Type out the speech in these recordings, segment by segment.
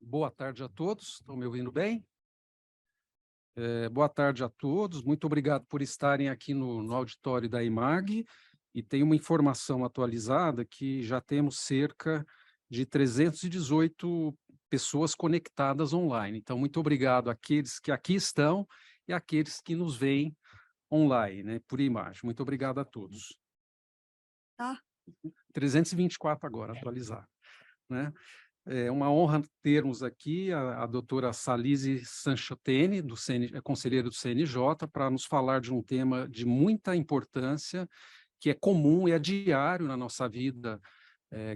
Boa tarde a todos, estão me ouvindo bem? Boa tarde a todos, muito obrigado por estarem aqui no auditório da IMAG, e tem uma informação atualizada que já temos cerca de 318 pessoas conectadas online. Então, muito obrigado àqueles que aqui estão e àqueles que nos veem online, né, por imagem. Muito obrigado a todos. Tá. 324 agora, atualizado, né? É uma honra termos aqui a doutora Salise Sanchotene, conselheira do CNJ, para nos falar de um tema de muita importância, que é comum e é diário na nossa vida,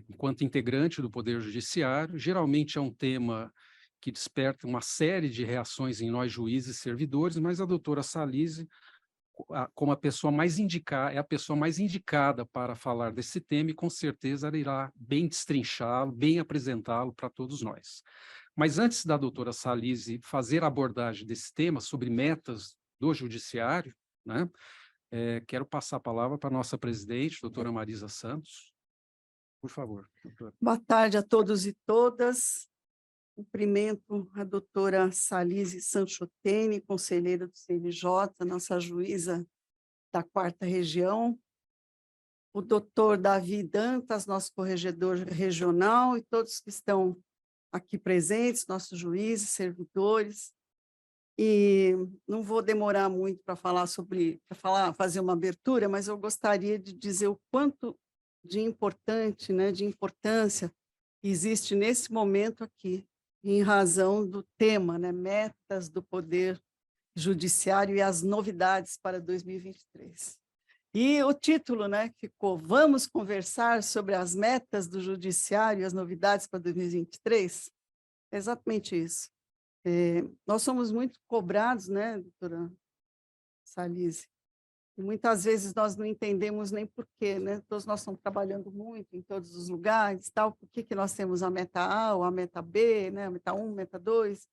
enquanto integrante do Poder Judiciário. Geralmente é um tema que desperta uma série de reações em nós juízes e servidores, mas a doutora Salise, como a pessoa mais indicada, é a pessoa mais indicada para falar desse tema, e com certeza ela irá bem destrinchá-lo, bem apresentá-lo para todos nós. Mas antes da doutora Salise fazer a abordagem desse tema sobre metas do judiciário, né, quero passar a palavra para a nossa presidente, doutora Marisa Santos. Por favor, doutora. Boa tarde a todos e todas. Cumprimento a doutora Salise Sanchotene, conselheira do CNJ, nossa juíza da 4ª Região, o doutor Davi Dantas, nosso corregedor regional, e todos que estão aqui presentes, nossos juízes, servidores. E não vou demorar muito para fazer uma abertura, mas eu gostaria de dizer o quanto de importante, né, de importância existe nesse momento aqui, em razão do tema, né, metas do Poder Judiciário e as novidades para 2023. E o título, né, ficou Vamos conversar sobre as metas do Judiciário e as novidades para 2023? É exatamente isso. Nós somos muito cobrados, né, doutora Salise? E muitas vezes nós não entendemos nem por quê, né? Todos nós estamos trabalhando muito em todos os lugares, tal, por que nós temos a meta A ou a meta B, né? A meta 1, meta 2,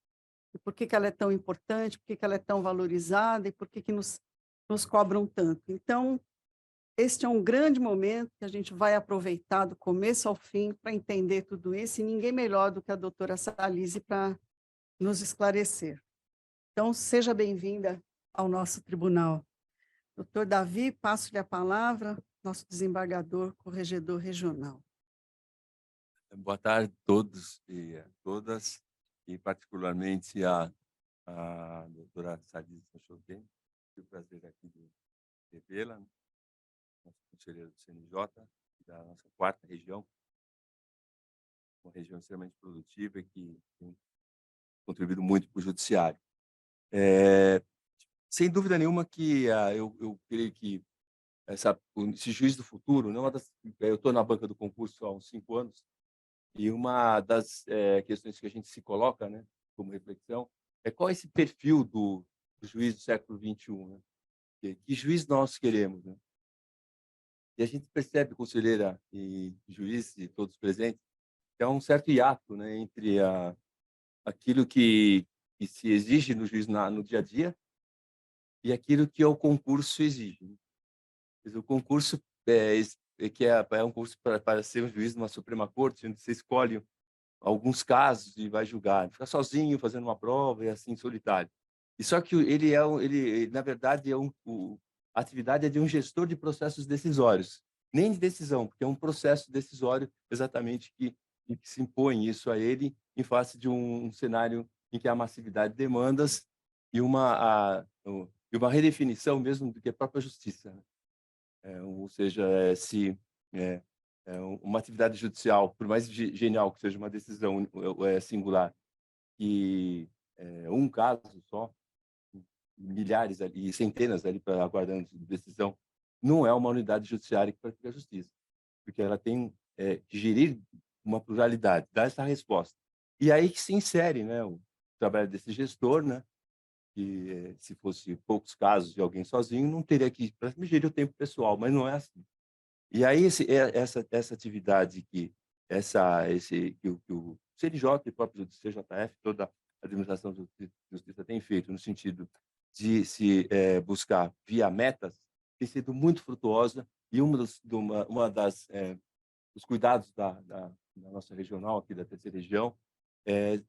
e por que ela é tão importante, por que ela é tão valorizada e por que nos cobram tanto. Então, este é um grande momento que a gente vai aproveitar do começo ao fim para entender tudo isso, e ninguém melhor do que a doutora Salise para nos esclarecer. Então, seja bem-vinda ao nosso tribunal. Doutor Davi, passo-lhe a palavra, nosso desembargador, corregedor regional. Boa tarde a todos e a todas, e particularmente a doutora Salise Sanchotene. Tive o prazer aqui de revê-la, nossa conselheira do CNJ, da nossa 4ª região, uma região extremamente produtiva e que tem contribuído muito para o judiciário. Sem dúvida nenhuma que eu creio que esse juiz do futuro, eu estou na banca do concurso há uns 5 anos, e uma das questões que a gente se coloca, né, como reflexão, é qual é esse perfil do juiz do século XXI, né? Que juiz nós queremos, né? E a gente percebe, conselheira e juiz e todos presentes, que há um certo hiato, né, entre aquilo que se exige no juiz no dia a dia e aquilo que o concurso exige, né? Quer dizer, o concurso é um concurso para ser um juiz numa Suprema Corte, onde você escolhe alguns casos e vai julgar, fica sozinho fazendo uma prova e assim solitário. E só que ele na verdade a atividade é de um gestor de processos decisórios, nem de decisão, porque é um processo decisório exatamente que se impõe isso a ele em face de um cenário em que há massividade de demandas e uma redefinição mesmo do que é a própria justiça, né? Ou seja, se uma atividade judicial, por mais genial que seja uma decisão singular, e um caso só, milhares ali, centenas ali aguardando decisão, não é uma unidade judiciária que pratica a justiça, porque ela tem que gerir uma pluralidade, dar essa resposta. E aí que se insere, né, o trabalho desse gestor, né, que se fosse poucos casos de alguém sozinho, não teria que gerir o tempo pessoal, mas não é assim. E aí essa atividade que o CNJ e o próprio CJF, toda a administração de justiça tem feito no sentido de se buscar via metas, tem sido muito frutuosa, e uma das os cuidados da nossa regional aqui da 3ª região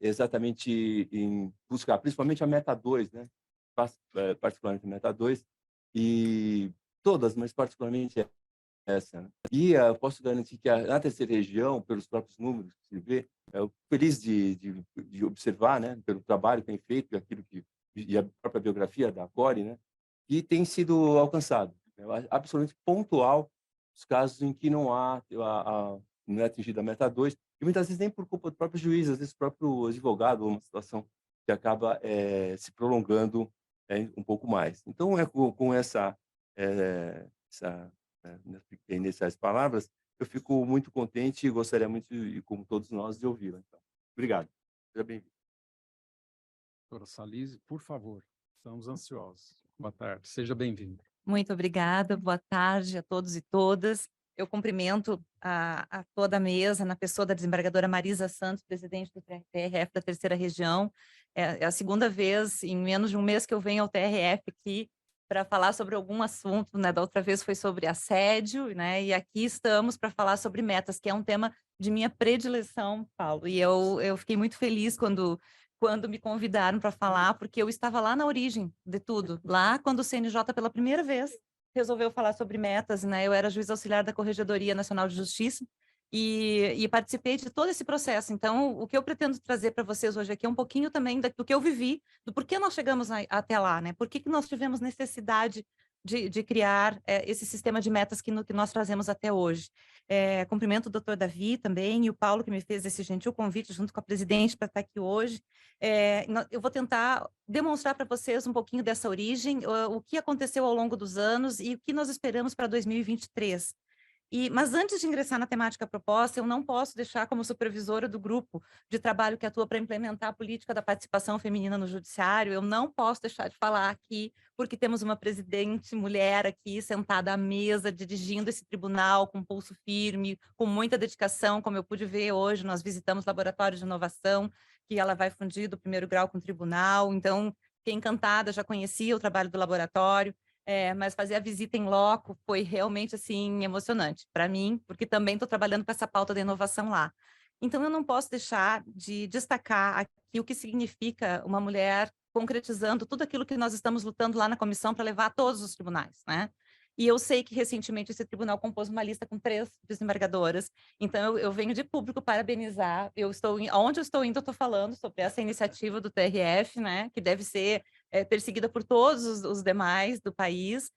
exatamente em buscar, principalmente a meta 2, né? Particularmente a meta 2, e todas, mas particularmente essa, né? E eu posso garantir que na terceira região, pelos próprios números que se vê, eu feliz de observar, né, pelo trabalho que tem feito, aquilo que e a própria biografia da Core, né, que tem sido alcançado. Absolutamente pontual os casos em que não é atingida a meta 2, e muitas vezes nem por culpa do próprio juiz, às vezes o próprio advogado, ou uma situação que acaba se prolongando um pouco mais. Então, com essa iniciais palavras, eu fico muito contente e gostaria muito, e como todos nós, de ouvi-la. Então, obrigado. Seja bem-vindo. Doutora Salise, por favor, estamos ansiosos. Boa tarde, seja bem-vindo. Muito obrigada, boa tarde a todos e todas. Eu cumprimento a toda a mesa, na pessoa da desembargadora Marisa Santos, presidente do TRF da Terceira Região. É a segunda vez em menos de um mês que eu venho ao TRF aqui para falar sobre algum assunto, né? Da outra vez foi sobre assédio, né? E aqui estamos para falar sobre metas, que é um tema de minha predileção, Paulo. E eu fiquei muito feliz quando me convidaram para falar, porque eu estava lá na origem de tudo, lá quando o CNJ pela primeira vez resolveu falar sobre metas, né? Eu era juiz auxiliar da Corregedoria Nacional de Justiça e participei de todo esse processo. Então, o que eu pretendo trazer para vocês hoje aqui é um pouquinho também do que eu vivi, do porquê nós chegamos até lá, né? Por que nós tivemos necessidade de criar esse sistema de metas que nós trazemos até hoje. Cumprimento o doutor Davi também e o Paulo, que me fez esse gentil convite junto com a presidente para estar aqui hoje. Eu vou tentar demonstrar para vocês um pouquinho dessa origem, o que aconteceu ao longo dos anos e o que nós esperamos para 2023. Mas antes de ingressar na temática proposta, eu não posso deixar como supervisora do grupo de trabalho que atua para implementar a política da participação feminina no judiciário, eu não posso deixar de falar aqui, porque temos uma presidente mulher aqui sentada à mesa, dirigindo esse tribunal com pulso firme, com muita dedicação, como eu pude ver hoje, nós visitamos laboratórios de inovação, que ela vai fundir do primeiro grau com o tribunal, então fiquei encantada, já conhecia o trabalho do laboratório, mas fazer a visita em loco foi realmente, assim, emocionante para mim, porque também estou trabalhando com essa pauta da inovação lá. Então, eu não posso deixar de destacar aqui o que significa uma mulher concretizando tudo aquilo que nós estamos lutando lá na comissão para levar a todos os tribunais, né? E eu sei que, recentemente, esse tribunal compôs uma lista com 3 desembargadoras, então eu venho de público parabenizar, onde eu estou indo, eu estou falando sobre essa iniciativa do TRF, né, que deve ser perseguida por todos os demais do país,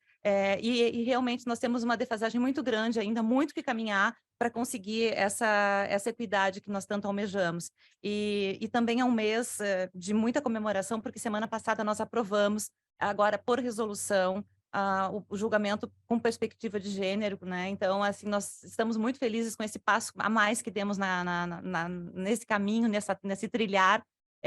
e realmente nós temos uma defasagem muito grande ainda, muito que caminhar para conseguir essa equidade que nós tanto almejamos. E também é um mês de muita comemoração, porque semana passada nós aprovamos, agora por resolução, o julgamento com perspectiva de gênero, né? Então, assim, nós estamos muito felizes com esse passo a mais que demos nesse caminho, nesse trilhar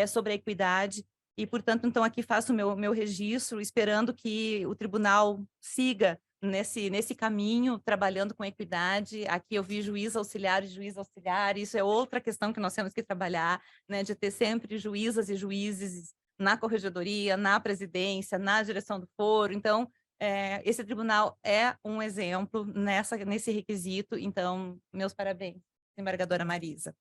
sobre a equidade. E, portanto, então, aqui faço o meu registro, esperando que o tribunal siga nesse caminho, trabalhando com equidade. Aqui eu vi juiz auxiliar e juiz auxiliar, isso é outra questão que nós temos que trabalhar, né, de ter sempre juízas e juízes na corregedoria, na presidência, na direção do foro. Então, esse tribunal é um exemplo nesse requisito, então, meus parabéns, desembargadora Marisa.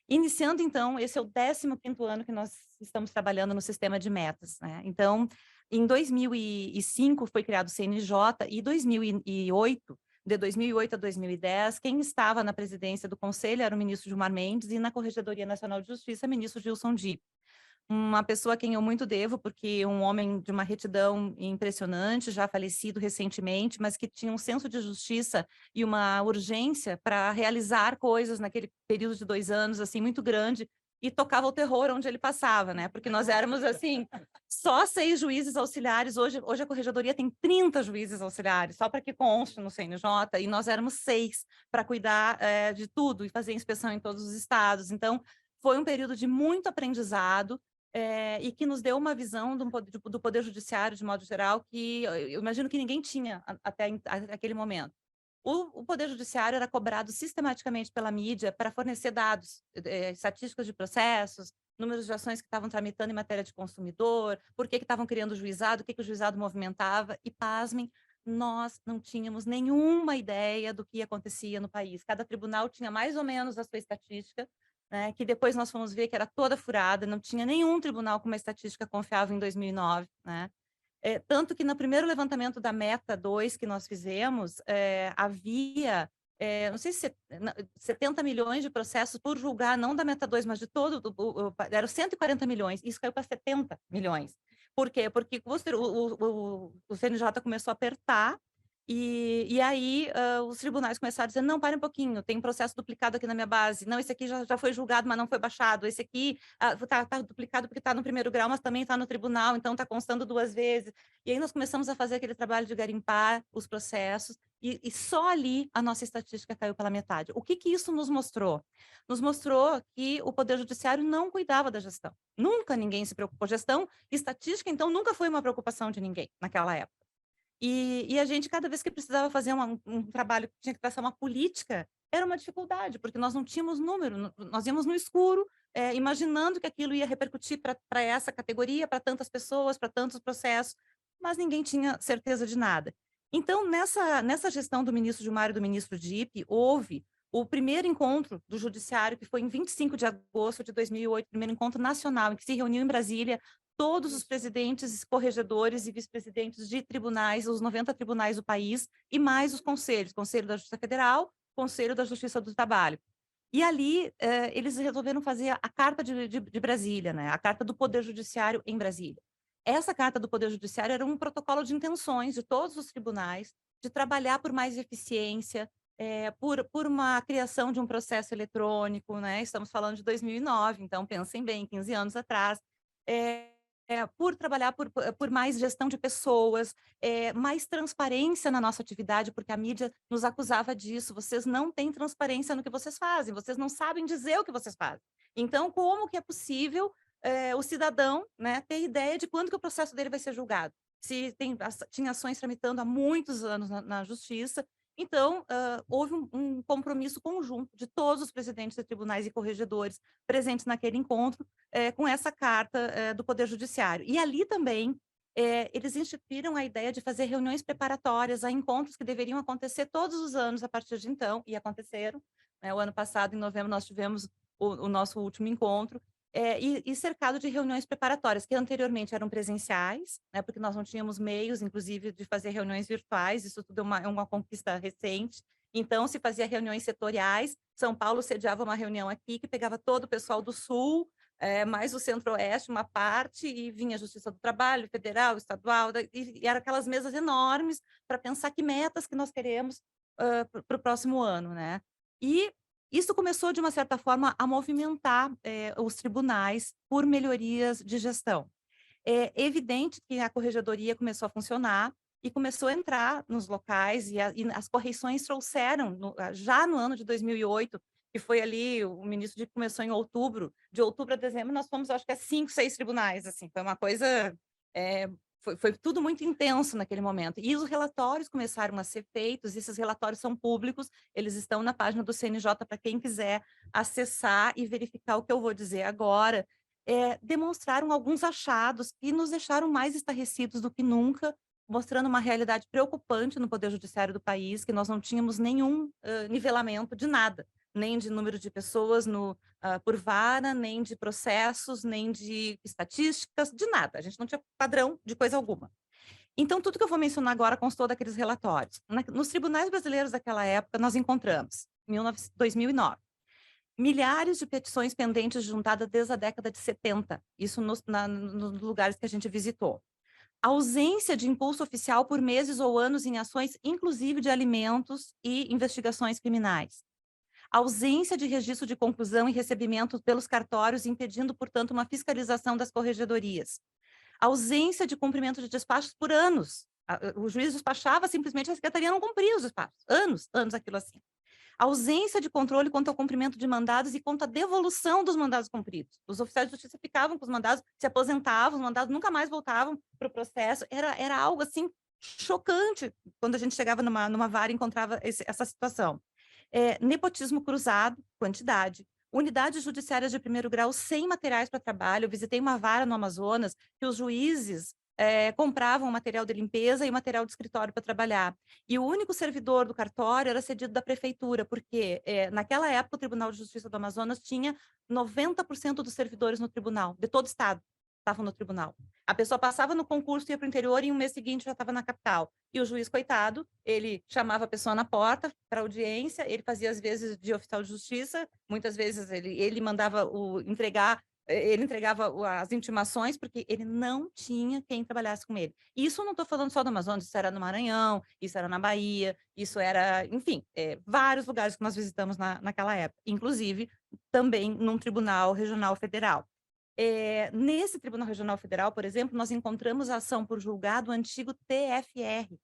Iniciando, então, esse é o 15º ano que nós estamos trabalhando no sistema de metas, né? Então, em 2005 foi criado o CNJ e 2008, de 2008 a 2010, quem estava na presidência do Conselho era o ministro Gilmar Mendes e na Corregedoria Nacional de Justiça, o ministro Gilson Dipp. Uma pessoa a quem eu muito devo, porque um homem de uma retidão impressionante, já falecido recentemente, mas que tinha um senso de justiça e uma urgência para realizar coisas naquele período de 2 anos, assim, muito grande, e tocava o terror onde ele passava, né? Porque nós éramos, assim, só 6 juízes auxiliares, hoje a Corregedoria tem 30 juízes auxiliares, só para que conste no CNJ, e nós éramos 6 para cuidar de tudo e fazer inspeção em todos os estados. Então, foi um período de muito aprendizado, e que nos deu uma visão do Poder Judiciário, de modo geral, que eu imagino que ninguém tinha até aquele momento. O Poder Judiciário era cobrado sistematicamente pela mídia para fornecer dados, estatísticas de processos, números de ações que estavam tramitando em matéria de consumidor, por que estavam criando o juizado, o que o juizado movimentava, e pasmem, nós não tínhamos nenhuma ideia do que acontecia no país. Cada tribunal tinha mais ou menos a sua estatística, né, que depois nós fomos ver que era toda furada, não tinha nenhum tribunal com uma estatística confiável em 2009, né? Tanto que no primeiro levantamento da Meta 2 que nós fizemos, havia, não sei se 70 milhões de processos por julgar, não da Meta 2, mas de todo, eram 140 milhões, isso caiu para 70 milhões. Por quê? Porque o CNJ começou a apertar, e aí os tribunais começaram a dizer, não, para um pouquinho, tem um processo duplicado aqui na minha base, não, esse aqui já foi julgado, mas não foi baixado, esse aqui tá duplicado porque está no primeiro grau, mas também está no tribunal, então está constando 2 vezes. E aí nós começamos a fazer aquele trabalho de garimpar os processos, e só ali a nossa estatística caiu pela metade. O que isso nos mostrou? Nos mostrou que o Poder Judiciário não cuidava da gestão. Nunca ninguém se preocupou. Gestão, estatística, então, nunca foi uma preocupação de ninguém naquela época. E a gente, cada vez que precisava fazer um trabalho que tinha que traçar uma política, era uma dificuldade, porque nós não tínhamos número, nós íamos no escuro, imaginando que aquilo ia repercutir para essa categoria, para tantas pessoas, para tantos processos, mas ninguém tinha certeza de nada. Então, nessa gestão do ministro Gilmar e do ministro Dipp, houve o primeiro encontro do Judiciário, que foi em 25 de agosto de 2008, primeiro encontro nacional, em que se reuniu em Brasília todos os presidentes, corregedores e vice-presidentes de tribunais, os 90 tribunais do país, e mais os conselhos, Conselho da Justiça Federal, Conselho da Justiça do Trabalho. E ali, eles resolveram fazer a Carta de Brasília, né? A Carta do Poder Judiciário em Brasília. Essa Carta do Poder Judiciário era um protocolo de intenções de todos os tribunais de trabalhar por mais eficiência, por uma criação de um processo eletrônico, né? Estamos falando de 2009, então pensem bem, 15 anos atrás. Por trabalhar por mais gestão de pessoas, mais transparência na nossa atividade, porque a mídia nos acusava disso, vocês não têm transparência no que vocês fazem, vocês não sabem dizer o que vocês fazem. Então, como que é possível o cidadão, né, ter ideia de quando que o processo dele vai ser julgado? Se tinha ações tramitando há muitos anos na justiça. Então, houve um compromisso conjunto de todos os presidentes de tribunais e corregedores presentes naquele encontro, com essa carta do Poder Judiciário. E ali também, eles instituíram a ideia de fazer reuniões preparatórias a encontros que deveriam acontecer todos os anos a partir de então, e aconteceram. Né? O ano passado, em novembro, nós tivemos o nosso último encontro, e cercado de reuniões preparatórias, que anteriormente eram presenciais, né, porque nós não tínhamos meios, inclusive, de fazer reuniões virtuais, isso tudo é uma conquista recente. Então, se fazia reuniões setoriais, São Paulo sediava uma reunião aqui, que pegava todo o pessoal do Sul, mais o Centro-Oeste, uma parte, e vinha a Justiça do Trabalho, federal, estadual, e eram aquelas mesas enormes para pensar que metas que nós queremos para o próximo ano, né? E isso começou, de uma certa forma, a movimentar os tribunais por melhorias de gestão. É evidente que a corregedoria começou a funcionar e começou a entrar nos locais, e as correições trouxeram, já no ano de 2008, que foi ali, o ministro começou em outubro, de outubro a dezembro, nós fomos, acho que 5, 6 tribunais, assim, foi uma coisa... Foi tudo muito intenso naquele momento. E os relatórios começaram a ser feitos, esses relatórios são públicos, eles estão na página do CNJ para quem quiser acessar e verificar o que eu vou dizer agora. Demonstraram alguns achados que nos deixaram mais estarrecidos do que nunca, mostrando uma realidade preocupante no Poder Judiciário do país, que nós não tínhamos nenhum nivelamento de nada, nem de número de pessoas por vara, nem de processos, nem de estatísticas, de nada. A gente não tinha padrão de coisa alguma. Então, tudo que eu vou mencionar agora constou daqueles relatórios. Nos tribunais brasileiros daquela época, nós encontramos, em 2009, milhares de petições pendentes juntadas desde a década de 70, isso nos lugares que a gente visitou. Ausência de impulso oficial por meses ou anos em ações, inclusive de alimentos e investigações criminais. Ausência de registro de conclusão e recebimento pelos cartórios, impedindo, portanto, uma fiscalização das corregedorias. Ausência de cumprimento de despachos por anos. O juiz despachava, simplesmente a secretaria não cumpria os despachos. Anos aquilo assim. Ausência de controle quanto ao cumprimento de mandados e quanto à devolução dos mandados cumpridos. Os oficiais de justiça ficavam com os mandados, se aposentavam, os mandados nunca mais voltavam para o processo. Era algo, assim, chocante quando a gente chegava numa vara e encontrava essa situação. Nepotismo cruzado, quantidade. Unidades judiciárias de primeiro grau sem materiais para trabalho. Eu visitei uma vara no Amazonas que os juízes compravam material de limpeza e material de escritório para trabalhar. E o único servidor do cartório era cedido da prefeitura, porque naquela época o Tribunal de Justiça do Amazonas tinha 90% dos servidores no tribunal, de todo o estado, estavam no tribunal. A pessoa passava no concurso, ia para o interior e um mês seguinte já estava na capital. E o juiz, coitado, ele chamava a pessoa na porta para audiência, ele fazia às vezes de oficial de justiça, muitas vezes ele mandava ele entregava as intimações, porque ele não tinha quem trabalhasse com ele. E isso eu não estou falando só do Amazonas, isso era no Maranhão, isso era na Bahia, isso era, enfim, vários lugares que nós visitamos naquela época, inclusive também num tribunal regional federal. Nesse Tribunal Regional Federal, por exemplo, nós encontramos a ação por julgado antigo TFR,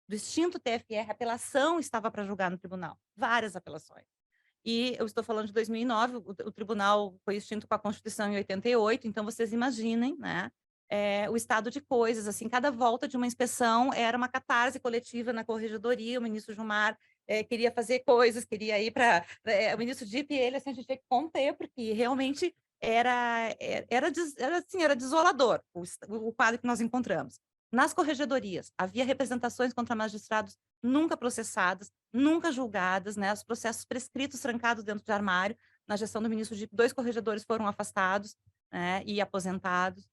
do extinto TFR, a apelação estava para julgar no tribunal, várias apelações. E eu estou falando de 2009, o tribunal foi extinto com a Constituição em 88, então vocês imaginem, né, o estado de coisas, assim, cada volta de uma inspeção era uma catarse coletiva na corregedoria, o ministro Gilmar queria fazer coisas, queria ir para... o ministro Dipp e ele, assim, a gente tinha que conter, porque realmente era desolador o quadro que nós encontramos. Nas corregedorias, havia representações contra magistrados nunca processadas, nunca julgadas, né? Os processos prescritos, trancados dentro de armário. Na gestão do ministro Dipp, 2 corregedores foram afastados, né, e aposentados,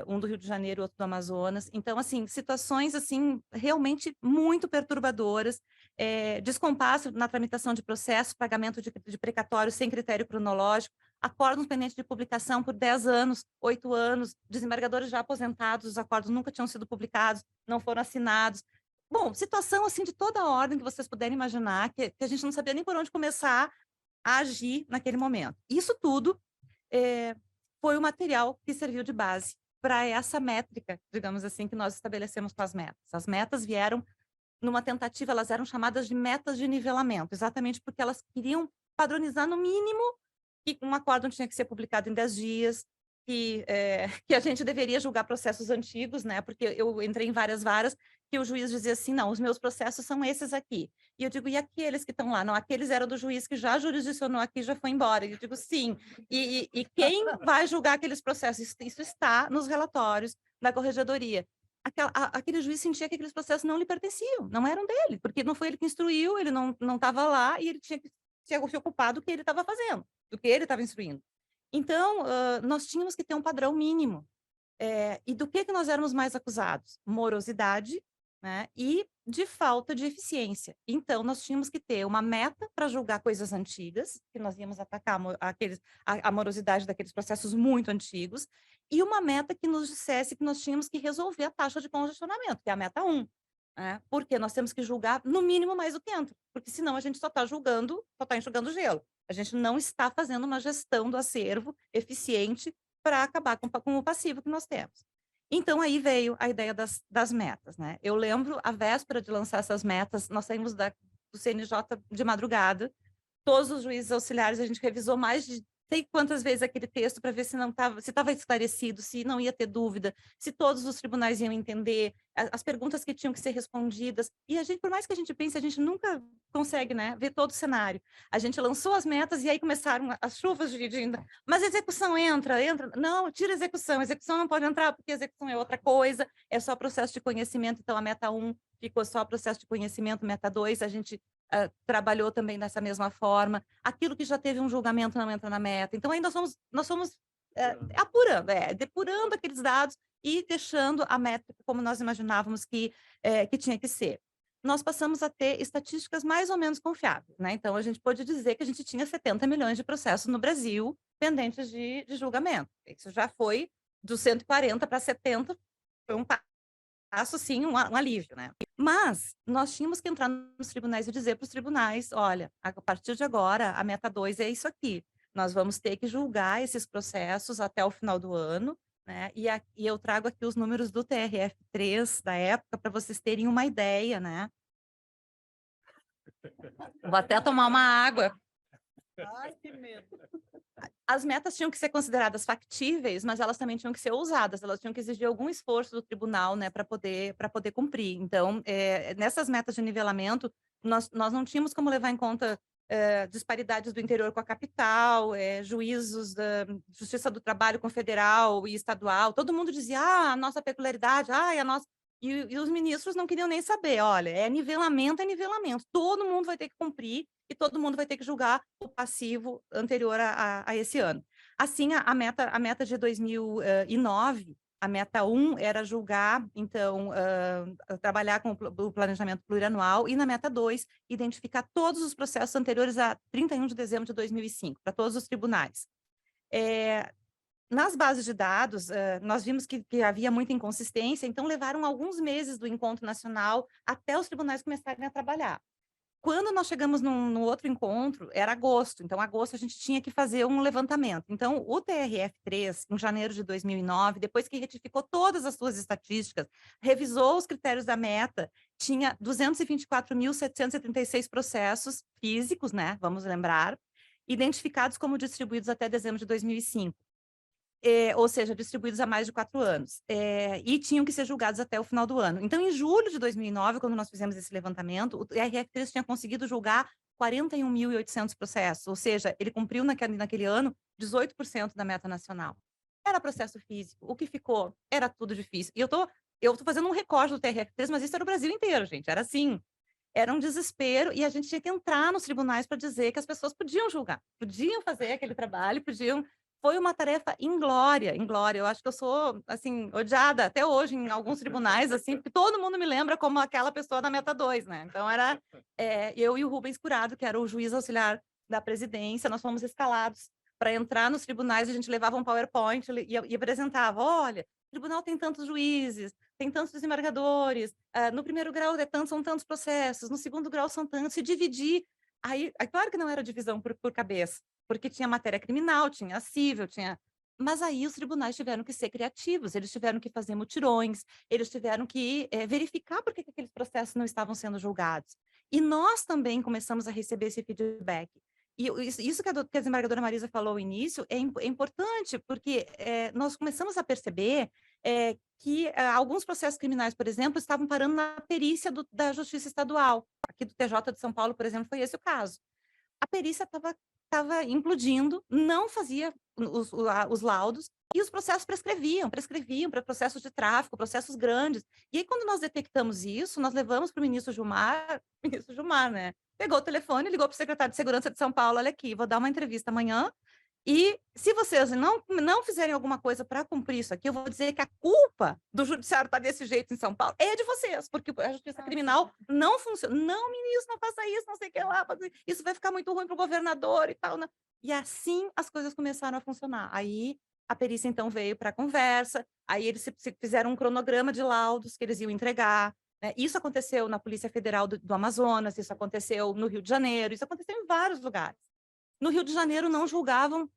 um do Rio de Janeiro, outro do Amazonas. Então, assim, situações assim realmente muito perturbadoras, descompasso na tramitação de processo, pagamento de precatório sem critério cronológico, acordos pendentes de publicação por 10 anos, 8 anos, desembargadores já aposentados, os acordos nunca tinham sido publicados, não foram assinados. Bom, situação assim de toda a ordem que vocês puderem imaginar, que a gente não sabia nem por onde começar a agir naquele momento. Isso tudo foi o material que serviu de base para essa métrica, digamos assim, que nós estabelecemos com as metas. As metas vieram numa tentativa, elas eram chamadas de metas de nivelamento, exatamente porque elas queriam padronizar no mínimo que um acordo tinha que ser publicado em 10 dias, que a gente deveria julgar processos antigos, né? Porque eu entrei em várias varas que o juiz dizia assim, não, os meus processos são esses aqui. E eu digo, e aqueles que estão lá? Não, aqueles eram do juiz que já jurisdicionou aqui, já foi embora. E eu digo, sim. E quem vai julgar aqueles processos? Isso está nos relatórios da corregedoria. Aquele juiz sentia que aqueles processos não lhe pertenciam, não eram dele, porque não foi ele que instruiu, ele não estava lá e ele tinha que se ocupar do que ele estava fazendo, do que ele estava instruindo. Então, nós tínhamos que ter um padrão mínimo. E do que nós éramos mais acusados? Morosidade, né, e de falta de eficiência. Então, nós tínhamos que ter uma meta para julgar coisas antigas, que nós íamos atacar a morosidade daqueles processos muito antigos, e uma meta que nos dissesse que nós tínhamos que resolver a taxa de congestionamento, que é a meta 1. Porque nós temos que julgar no mínimo mais do que entra, porque senão a gente só está julgando, só está enxugando gelo. A gente não está fazendo uma gestão do acervo eficiente para acabar com o passivo que nós temos. Então, aí veio a ideia das metas, né? Eu lembro, a véspera de lançar essas metas, nós saímos do CNJ de madrugada, todos os juízes auxiliares, a gente revisou mais de sei quantas vezes aquele texto para ver se estava esclarecido, se não ia ter dúvida, se todos os tribunais iam entender, as perguntas que tinham que ser respondidas. E a gente, por mais que a gente pense, a gente nunca consegue, né, ver todo o cenário. A gente lançou as metas e aí começaram as chuvas mas a execução entra. Não, tira a execução não pode entrar porque a execução é outra coisa, é só processo de conhecimento. Então a meta 1 ficou só processo de conhecimento, meta 2 a gente trabalhou também dessa mesma forma. Aquilo que já teve um julgamento não entra na meta. Então, aí nós fomos apurando, depurando aqueles dados e deixando a métrica como nós imaginávamos que tinha que ser. Nós passamos a ter estatísticas mais ou menos confiáveis, né? Então, a gente pode dizer que a gente tinha 70 milhões de processos no Brasil pendentes de julgamento. Isso já foi dos 140 para 70, foi um passo, sim, um alívio, né? Mas nós tínhamos que entrar nos tribunais e dizer para os tribunais, olha, a partir de agora, a meta 2 é isso aqui. Nós vamos ter que julgar esses processos até o final do ano, né? E eu trago aqui os números do TRF3 da época para vocês terem uma ideia, né? Vou até tomar uma água. Ai, que medo. As metas tinham que ser consideradas factíveis, mas elas também tinham que ser ousadas, elas tinham que exigir algum esforço do tribunal, né, para poder cumprir. Então, nessas metas de nivelamento, nós não tínhamos como levar em conta disparidades do interior com a capital, juízos da Justiça do Trabalho com federal e estadual, todo mundo dizia, a nossa peculiaridade, a nossa... E os ministros não queriam nem saber, olha, é nivelamento, todo mundo vai ter que cumprir e todo mundo vai ter que julgar o passivo anterior a esse ano. Assim, a meta de 2009, a meta 1 era julgar, então, trabalhar com o planejamento plurianual, e na meta 2, identificar todos os processos anteriores a 31 de dezembro de 2005, para todos os tribunais. Nas bases de dados, nós vimos que havia muita inconsistência, então levaram alguns meses do encontro nacional até os tribunais começarem a trabalhar. Quando nós chegamos no outro encontro, era agosto, então agosto a gente tinha que fazer um levantamento. Então o TRF3, em janeiro de 2009, depois que retificou todas as suas estatísticas, revisou os critérios da meta, tinha 224.736 processos físicos, né, vamos lembrar, identificados como distribuídos até dezembro de 2005. Ou seja, distribuídos há mais de 4 anos, e tinham que ser julgados até o final do ano. Então, em julho de 2009, quando nós fizemos esse levantamento, o TRF3 tinha conseguido julgar 41.800 processos, ou seja, ele cumpriu naquele ano 18% da meta nacional. Era processo físico, o que ficou era tudo difícil. E eu tô fazendo um recorte do TRF3, mas isso era o Brasil inteiro, gente, era assim. Era um desespero, e a gente tinha que entrar nos tribunais para dizer que as pessoas podiam julgar, podiam fazer aquele trabalho, podiam... Foi uma tarefa inglória. Eu acho que eu sou, assim, odiada até hoje em alguns tribunais, assim, porque todo mundo me lembra como aquela pessoa da meta 2, né? Então, era eu e o Rubens Curado, que era o juiz auxiliar da presidência, nós fomos escalados para entrar nos tribunais, a gente levava um PowerPoint e apresentava, olha, o tribunal tem tantos juízes, tem tantos desembargadores, no primeiro grau são tantos processos, no segundo grau são tantos, se dividir. Aí, claro que não era divisão por cabeça, porque tinha matéria criminal, tinha cível, mas aí os tribunais tiveram que ser criativos, eles tiveram que fazer mutirões, eles tiveram que verificar por que aqueles processos não estavam sendo julgados. E nós também começamos a receber esse feedback. E isso que a desembargadora Marisa falou ao início é importante, porque nós começamos a perceber que alguns processos criminais, por exemplo, estavam parando na perícia da Justiça Estadual. Aqui do TJ de São Paulo, por exemplo, foi esse o caso. A perícia estava implodindo, não fazia os laudos, e os processos prescreviam para processos de tráfico, processos grandes. E aí, quando nós detectamos isso, nós levamos para o ministro Gilmar, né? Pegou o telefone, ligou para o secretário de Segurança de São Paulo, olha aqui, vou dar uma entrevista amanhã, e se vocês não fizerem alguma coisa para cumprir isso aqui, eu vou dizer que a culpa do judiciário estar desse jeito em São Paulo é de vocês, porque a justiça criminal não funciona. Não, ministro, não faça isso, não sei o que lá, isso vai ficar muito ruim para o governador e tal. Né? E assim as coisas começaram a funcionar. Aí a perícia, então, veio para a conversa, aí eles fizeram um cronograma de laudos que eles iam entregar. Né? Isso aconteceu na Polícia Federal do Amazonas, isso aconteceu no Rio de Janeiro, isso aconteceu em vários lugares. No Rio de Janeiro não julgavam,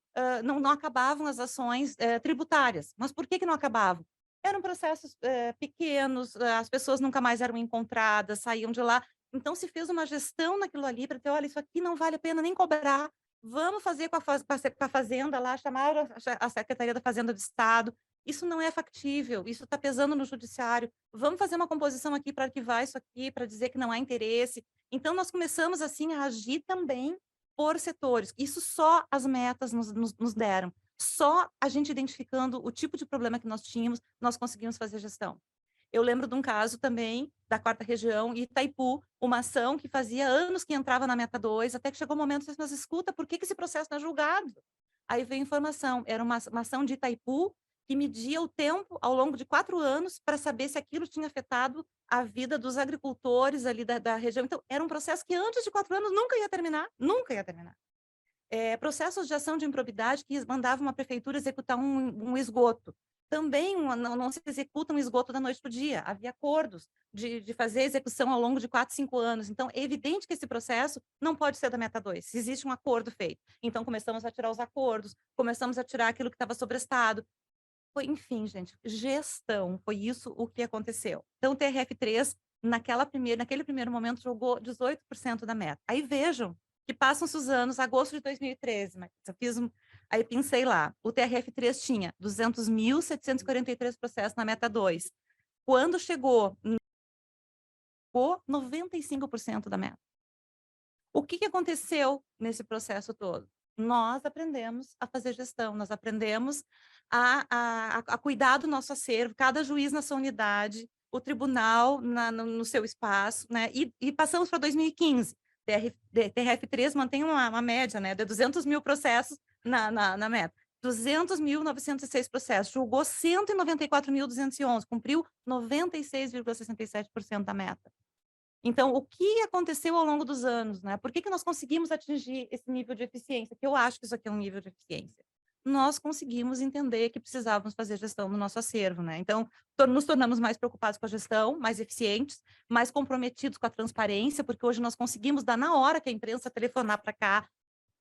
não acabavam as ações tributárias. Mas por que não acabavam? Eram processos pequenos, as pessoas nunca mais eram encontradas, saíam de lá. Então se fez uma gestão naquilo ali para ter, olha, isso aqui não vale a pena nem cobrar, vamos fazer com a Fazenda lá, chamaram a Secretaria da Fazenda do Estado, isso não é factível, isso está pesando no judiciário, vamos fazer uma composição aqui para arquivar isso aqui, para dizer que não há interesse. Então nós começamos assim a agir também por setores. Isso só as metas nos deram. Só a gente identificando o tipo de problema que nós tínhamos, nós conseguimos fazer gestão. Eu lembro de um caso também da 4ª Região, Itaipu, uma ação que fazia anos que entrava na meta 2, até que chegou o momento que nós escuta, por que esse processo não é julgado? Aí veio informação, era uma ação de Itaipu que media o tempo ao longo de 4 anos para saber se aquilo tinha afetado a vida dos agricultores ali da região. Então, era um processo que antes de 4 anos nunca ia terminar. Processos de ação de improbidade que mandavam uma prefeitura executar um esgoto. Também não se executa um esgoto da noite para o dia. Havia acordos de fazer execução ao longo de 4, 5 anos. Então, é evidente que esse processo não pode ser da meta 2, se existe um acordo feito. Então, começamos a tirar os acordos, começamos a tirar aquilo que estava sobrestado. Enfim, gente, gestão, foi isso o que aconteceu. Então, o TRF3, naquele primeiro momento, jogou 18% da meta. Aí vejam que passam-se os anos, agosto de 2013, mas aí pensei lá, o TRF3 tinha 200.743 processos na meta 2. Quando chegou 95% da meta. O que aconteceu nesse processo todo? Nós aprendemos a fazer gestão, nós aprendemos a cuidar do nosso acervo, cada juiz na sua unidade, o tribunal no seu espaço, né? E passamos para 2015. TRF3 mantém uma média, né, de 200 mil processos na meta. 200.906 processos, julgou 194.211, cumpriu 96,67% da meta. Então, o que aconteceu ao longo dos anos, né? Por que nós conseguimos atingir esse nível de eficiência? Que eu acho que isso aqui é um nível de eficiência. Nós conseguimos entender que precisávamos fazer gestão do nosso acervo, né? Então, nos tornamos mais preocupados com a gestão, mais eficientes, mais comprometidos com a transparência, porque hoje nós conseguimos dar na hora que a imprensa telefonar para cá,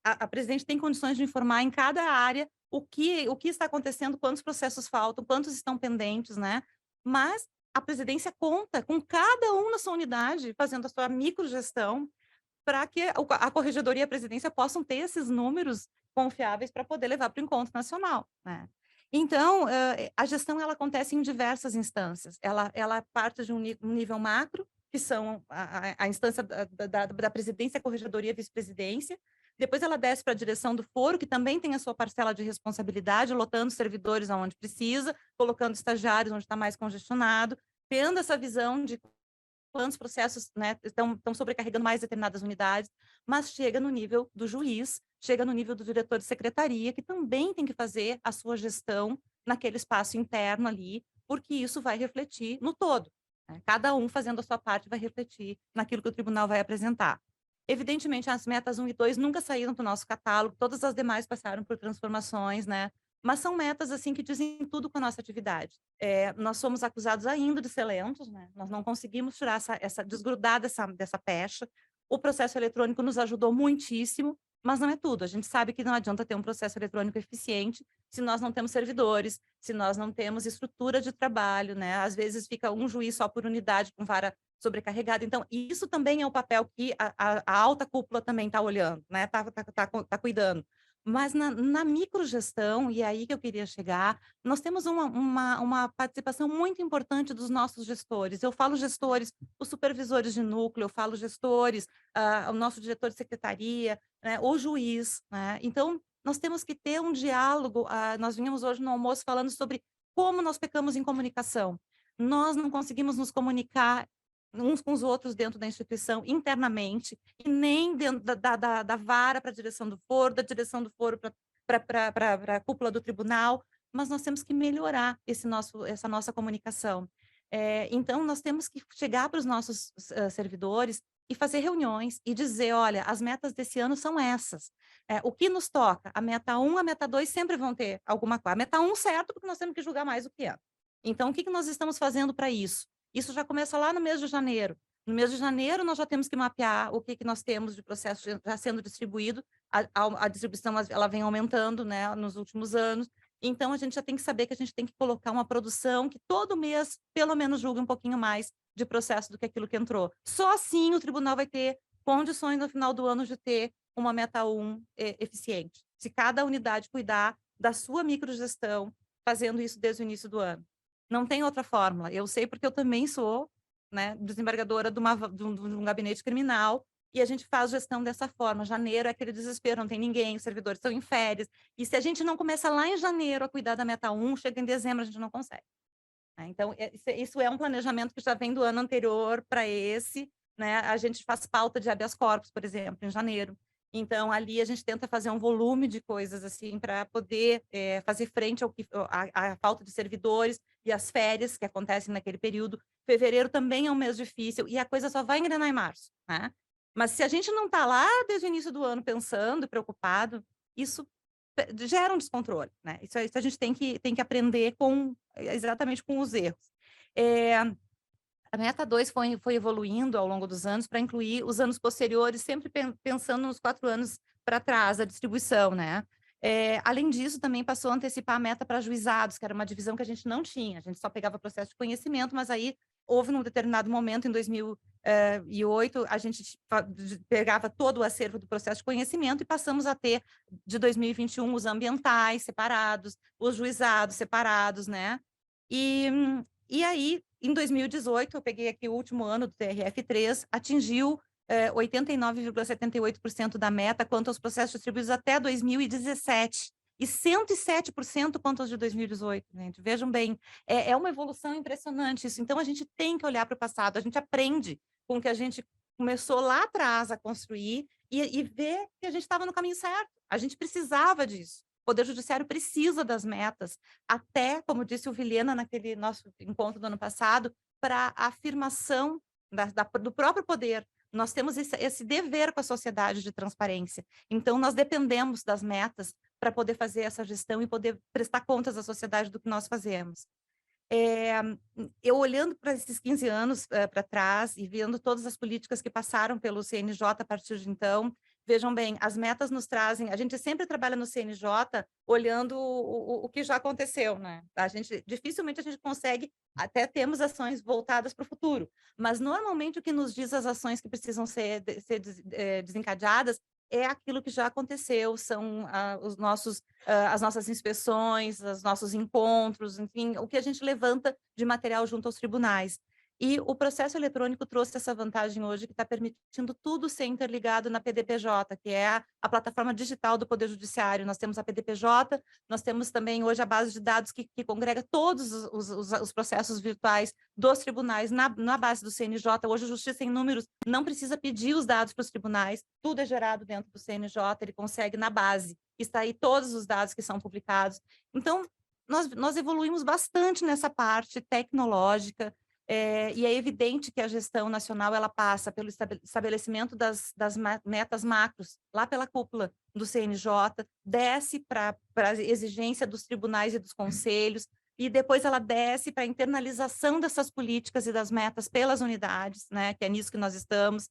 a presidente tem condições de informar em cada área o que está acontecendo, quantos processos faltam, quantos estão pendentes, né? Mas a presidência conta com cada um na sua unidade, fazendo a sua microgestão, para que a corregedoria e a presidência possam ter esses números confiáveis para poder levar para o encontro nacional, né? Então, a gestão ela acontece em diversas instâncias. Ela parte de um nível macro, que são a instância da presidência, corregedoria e vice-presidência. Depois ela desce para a direção do foro, que também tem a sua parcela de responsabilidade, lotando servidores aonde precisa, colocando estagiários onde está mais congestionado, tendo essa visão de quantos processos, né, estão sobrecarregando mais determinadas unidades, mas chega no nível do juiz, chega no nível do diretor de secretaria, que também tem que fazer a sua gestão naquele espaço interno ali, porque isso vai refletir no todo, né? Cada um fazendo a sua parte vai refletir naquilo que o tribunal vai apresentar. Evidentemente, as metas 1 e 2 nunca saíram do nosso catálogo, todas as demais passaram por transformações, né? Mas são metas, assim, que dizem tudo com a nossa atividade. Nós somos acusados ainda de ser lentos, né? Nós não conseguimos tirar desgrudar dessa pecha. O processo eletrônico nos ajudou muitíssimo, mas não é tudo. A gente sabe que não adianta ter um processo eletrônico eficiente se nós não temos servidores, se nós não temos estrutura de trabalho, né? Às vezes fica um juiz só por unidade com vara sobrecarregada. Então, isso também é o papel que a alta cúpula também está olhando, né? Tá cuidando. Mas na microgestão, e é aí que eu queria chegar, nós temos uma participação muito importante dos nossos gestores. Eu falo gestores, os supervisores de núcleo, eu falo gestores, o nosso diretor de secretaria, né, o juiz, né? Então, nós temos que ter um diálogo. Nós vínhamos hoje no almoço falando sobre como nós pecamos em comunicação. Nós não conseguimos nos comunicar uns com os outros dentro da instituição, internamente, e nem dentro da vara para a direção do foro, da direção do foro para a cúpula do tribunal, mas nós temos que melhorar essa nossa comunicação. Então, nós temos que chegar para os nossos servidores e fazer reuniões e dizer, olha, as metas desse ano são essas. O que nos toca? A meta 1, a meta 2 sempre vão ter alguma coisa. A meta 1, certo, porque nós temos que julgar mais o que é. Então, o que nós estamos fazendo para isso? Isso já começa lá no mês de janeiro. No mês de janeiro, nós já temos que mapear o que nós temos de processo já sendo distribuído. A distribuição ela vem aumentando, né, nos últimos anos. Então, a gente já tem que saber que a gente tem que colocar uma produção que todo mês, pelo menos, julgue um pouquinho mais de processo do que aquilo que entrou. Só assim o tribunal vai ter condições, no final do ano, de ter uma meta 1 eficiente. Se cada unidade cuidar da sua microgestão, fazendo isso desde o início do ano. Não tem outra fórmula. Eu sei porque eu também sou, né, desembargadora de um gabinete criminal, e a gente faz gestão dessa forma. Janeiro é aquele desespero, não tem ninguém, os servidores estão em férias. E se a gente não começa lá em janeiro a cuidar da meta 1, chega em dezembro, a gente não consegue. Então, isso é um planejamento que já vem do ano anterior para esse, né? A gente faz pauta de habeas corpus, por exemplo, em janeiro. Então, ali a gente tenta fazer um volume de coisas assim para poder fazer frente à falta de servidores e às férias que acontecem naquele período. Fevereiro também é um mês difícil e a coisa só vai engrenar em março, né? Mas se a gente não está lá desde o início do ano pensando e preocupado, isso gera um descontrole, né? Isso a gente tem que aprender exatamente com os erros. A meta 2 foi evoluindo ao longo dos anos para incluir os anos posteriores, sempre pensando nos 4 anos para trás, a distribuição, né? Além disso, também passou a antecipar a meta para juizados, que era uma divisão que a gente não tinha, a gente só pegava processo de conhecimento, mas aí houve num determinado momento, em 2008, a gente pegava todo o acervo do processo de conhecimento e passamos a ter, de 2021, os ambientais separados, os juizados separados, né? E aí, em 2018, eu peguei aqui o último ano do TRF3, atingiu 89,78% da meta quanto aos processos distribuídos até 2017. E 107% quanto aos de 2018, gente. Vejam bem, é uma evolução impressionante isso. Então, a gente tem que olhar para o passado, a gente aprende com o que a gente começou lá atrás a construir e ver que a gente estava no caminho certo. A gente precisava disso. O Poder Judiciário precisa das metas, até, como disse o Vilhena naquele nosso encontro do ano passado, para a afirmação do próprio poder. Nós temos esse dever com a sociedade de transparência. Então, nós dependemos das metas para poder fazer essa gestão e poder prestar contas à sociedade do que nós fazemos. Eu olhando para esses 15 anos para trás e vendo todas as políticas que passaram pelo CNJ a partir de então, vejam bem, as metas nos trazem, a gente sempre trabalha no CNJ olhando o que já aconteceu, né? Dificilmente a gente consegue, até temos ações voltadas para o futuro, mas normalmente o que nos diz as ações que precisam ser desencadeadas é aquilo que já aconteceu, são as nossas inspeções, os nossos encontros, enfim, o que a gente levanta de material junto aos tribunais. E o processo eletrônico trouxe essa vantagem hoje, que está permitindo tudo ser interligado na PDPJ, que é a plataforma digital do Poder Judiciário. Nós temos a PDPJ, nós temos também hoje a base de dados que congrega todos os processos virtuais dos tribunais na base do CNJ. Hoje a Justiça em Números não precisa pedir os dados para os tribunais, tudo é gerado dentro do CNJ, ele consegue na base extrair todos os dados que são publicados. Então, nós evoluímos bastante nessa parte tecnológica, e é evidente que a gestão nacional ela passa pelo estabelecimento das metas macros, lá pela cúpula do CNJ, desce para a exigência dos tribunais e dos conselhos, e depois ela desce para a internalização dessas políticas e das metas pelas unidades, né, que é nisso que nós estamos,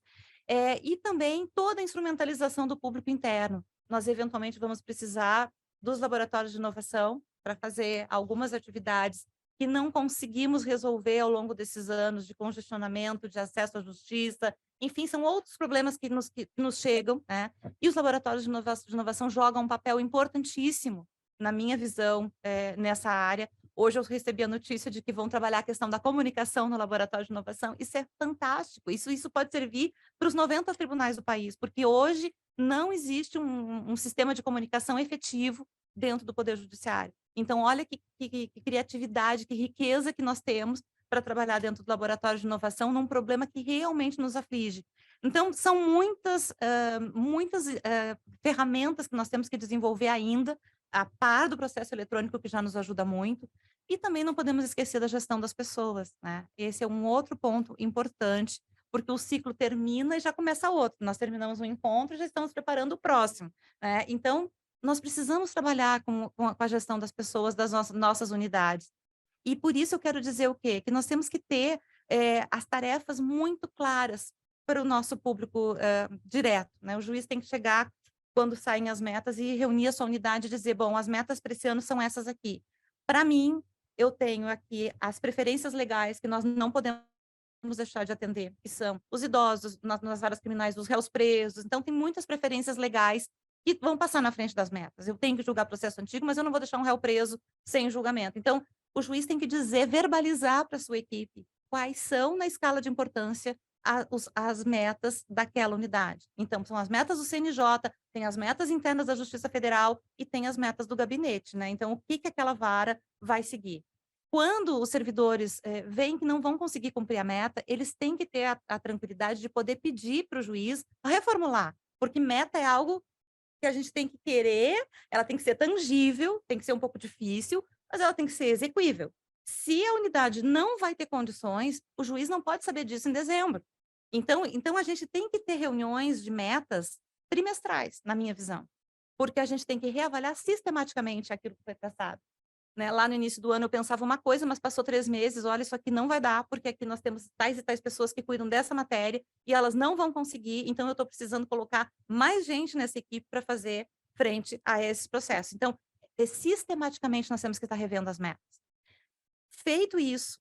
e também toda a instrumentalização do público interno. Nós, eventualmente, vamos precisar dos laboratórios de inovação para fazer algumas atividades que não conseguimos resolver ao longo desses anos de congestionamento, de acesso à justiça, enfim, são outros problemas que nos chegam, né? E os laboratórios de inovação jogam um papel importantíssimo, na minha visão, nessa área. Hoje eu recebi a notícia de que vão trabalhar a questão da comunicação no laboratório de inovação. Isso é fantástico, isso pode servir para os 90 tribunais do país, porque hoje não existe um sistema de comunicação efetivo dentro do Poder Judiciário. Então, olha que criatividade, que riqueza que nós temos para trabalhar dentro do laboratório de inovação num problema que realmente nos aflige. Então, são muitas ferramentas que nós temos que desenvolver ainda, a par do processo eletrônico, que já nos ajuda muito, e também não podemos esquecer da gestão das pessoas, né? Esse é um outro ponto importante, porque o ciclo termina e já começa outro. Nós terminamos um encontro e já estamos preparando o próximo, né? Então, nós precisamos trabalhar com a gestão das pessoas, das nossas unidades. E por isso eu quero dizer o quê? Que nós temos que ter as tarefas muito claras para o nosso público direto, né? O juiz tem que chegar quando saem as metas e reunir a sua unidade e dizer, bom, as metas para esse ano são essas aqui. Para mim, eu tenho aqui as preferências legais que nós não podemos deixar de atender, que são os idosos nas varas criminais, os réus presos. Então, tem muitas preferências legais que vão passar na frente das metas. Eu tenho que julgar processo antigo, mas eu não vou deixar um réu preso sem julgamento. Então, o juiz tem que dizer, verbalizar para a sua equipe quais são, na escala de importância, as metas daquela unidade. Então, são as metas do CNJ, tem as metas internas da Justiça Federal e tem as metas do gabinete, né? Então, o que aquela vara vai seguir? Quando os servidores veem que não vão conseguir cumprir a meta, eles têm que ter a tranquilidade de poder pedir para o juiz reformular, porque meta é algo que a gente tem que querer, ela tem que ser tangível, tem que ser um pouco difícil, mas ela tem que ser execuível. Se a unidade não vai ter condições, o juiz não pode saber disso em dezembro. Então a gente tem que ter reuniões de metas trimestrais, na minha visão, porque a gente tem que reavaliar sistematicamente aquilo que foi traçado. Né? Lá no início do ano eu pensava uma coisa, mas passou 3 meses, olha, isso aqui não vai dar, porque aqui nós temos tais e tais pessoas que cuidam dessa matéria e elas não vão conseguir, então eu estou precisando colocar mais gente nessa equipe para fazer frente a esses processos. Então, sistematicamente nós temos que estar revendo as metas. Feito isso,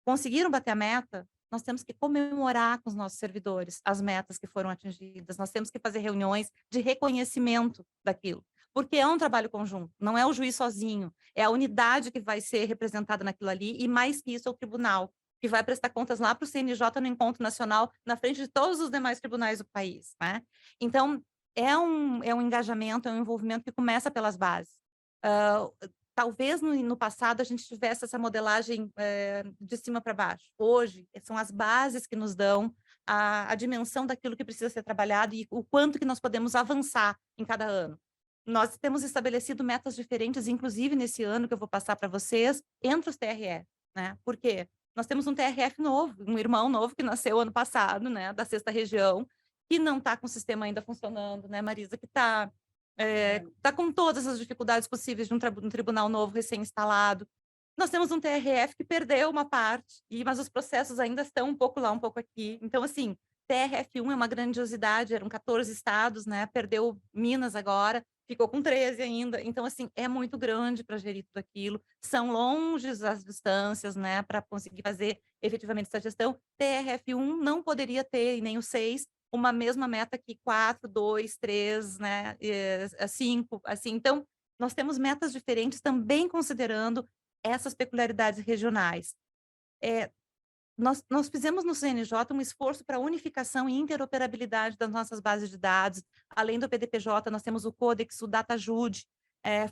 conseguiram bater a meta, nós temos que comemorar com os nossos servidores as metas que foram atingidas, nós temos que fazer reuniões de reconhecimento daquilo, porque é um trabalho conjunto, não é o juiz sozinho, é a unidade que vai ser representada naquilo ali, e mais que isso é o tribunal. que vai prestar contas lá para o CNJ no encontro nacional, na frente de todos os demais tribunais do país, né? Então, é um engajamento, é um envolvimento que começa pelas bases. Talvez no passado a gente tivesse essa modelagem de cima para baixo. Hoje, são as bases que nos dão a dimensão daquilo que precisa ser trabalhado e o quanto que nós podemos avançar em cada ano. Nós temos estabelecido metas diferentes, inclusive nesse ano que eu vou passar para vocês, entre os TRF, né? Por quê? Nós temos um TRF novo, um irmão novo que nasceu ano passado, né, da 6ª região, que não está com o sistema ainda funcionando, né, Marisa, que está com todas as dificuldades possíveis de um tribunal novo recém-instalado. Nós temos um TRF que perdeu uma parte, mas os processos ainda estão um pouco lá, um pouco aqui. Então, assim, TRF1 é uma grandiosidade, eram 14 estados, né? Perdeu Minas agora, ficou com 13 ainda. Então, assim, é muito grande para gerir tudo aquilo. São longes as distâncias, né? Para conseguir fazer efetivamente essa gestão. TRF1 não poderia ter, e nem o 6, uma mesma meta que 4, 2, 3, né? 5, assim. Então, nós temos metas diferentes também considerando essas peculiaridades regionais. Nós fizemos no CNJ um esforço para unificação e interoperabilidade das nossas bases de dados. Além do PDPJ, nós temos o Codex, o DataJude.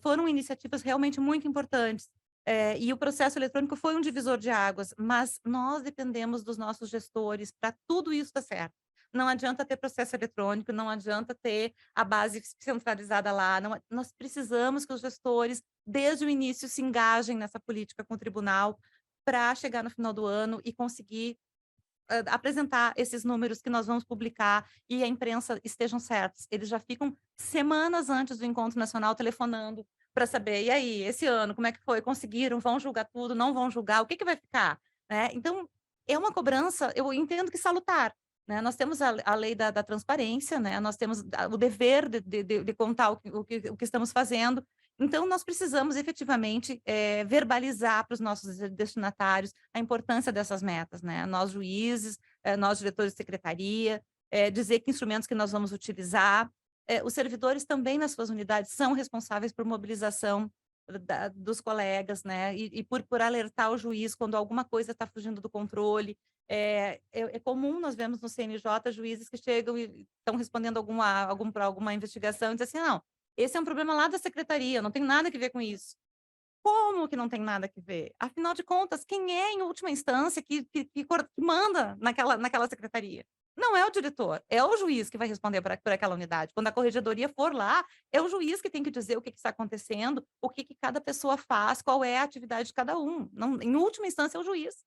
Foram iniciativas realmente muito importantes. E o processo eletrônico foi um divisor de águas, mas nós dependemos dos nossos gestores para tudo isso dar certo. Não adianta ter processo eletrônico, não adianta ter a base centralizada lá. Nós precisamos que os gestores, desde o início, se engajem nessa política com o tribunal, para chegar no final do ano e conseguir apresentar esses números que nós vamos publicar e a imprensa estejam certos. Eles já ficam semanas antes do encontro nacional telefonando para saber, e aí, esse ano, como é que foi? Conseguiram? Vão julgar tudo? Não vão julgar? O que vai ficar? Então, é uma cobrança, eu entendo que salutar. Né? Nós temos a lei da transparência, né? Nós temos o dever de contar o que estamos fazendo. Então, nós precisamos efetivamente verbalizar para os nossos destinatários a importância dessas metas, né? Nós juízes, nós diretores de secretaria, dizer que instrumentos que nós vamos utilizar. Os servidores também nas suas unidades são responsáveis por mobilização dos colegas, né? E por alertar o juiz quando alguma coisa está fugindo do controle. É comum, nós vemos no CNJ juízes que chegam e estão respondendo alguma investigação e dizem assim, não, esse é um problema lá da secretaria, não tem nada a ver com isso. Como que não tem nada a ver? Afinal de contas, quem é, em última instância, que manda naquela secretaria? Não é o diretor, é o juiz que vai responder por aquela unidade. Quando a corregedoria for lá, é o juiz que tem que dizer o que está acontecendo, o que cada pessoa faz, qual é a atividade de cada um. Não, em última instância, é o juiz.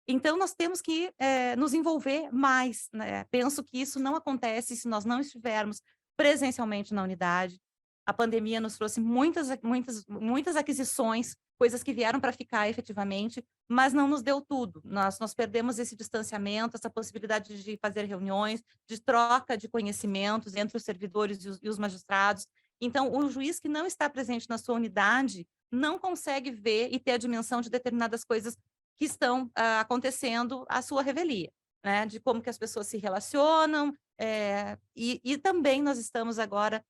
Então, nós temos que nos envolver mais, né? Penso que isso não acontece se nós não estivermos presencialmente na unidade. A pandemia nos trouxe muitas aquisições, coisas que vieram para ficar efetivamente, mas não nos deu tudo. Nós perdemos esse distanciamento, essa possibilidade de fazer reuniões, de troca de conhecimentos entre os servidores e os magistrados. Então, o juiz que não está presente na sua unidade não consegue ver e ter a dimensão de determinadas coisas que estão acontecendo à sua revelia, né? De como que as pessoas se relacionam, e também nós estamos agora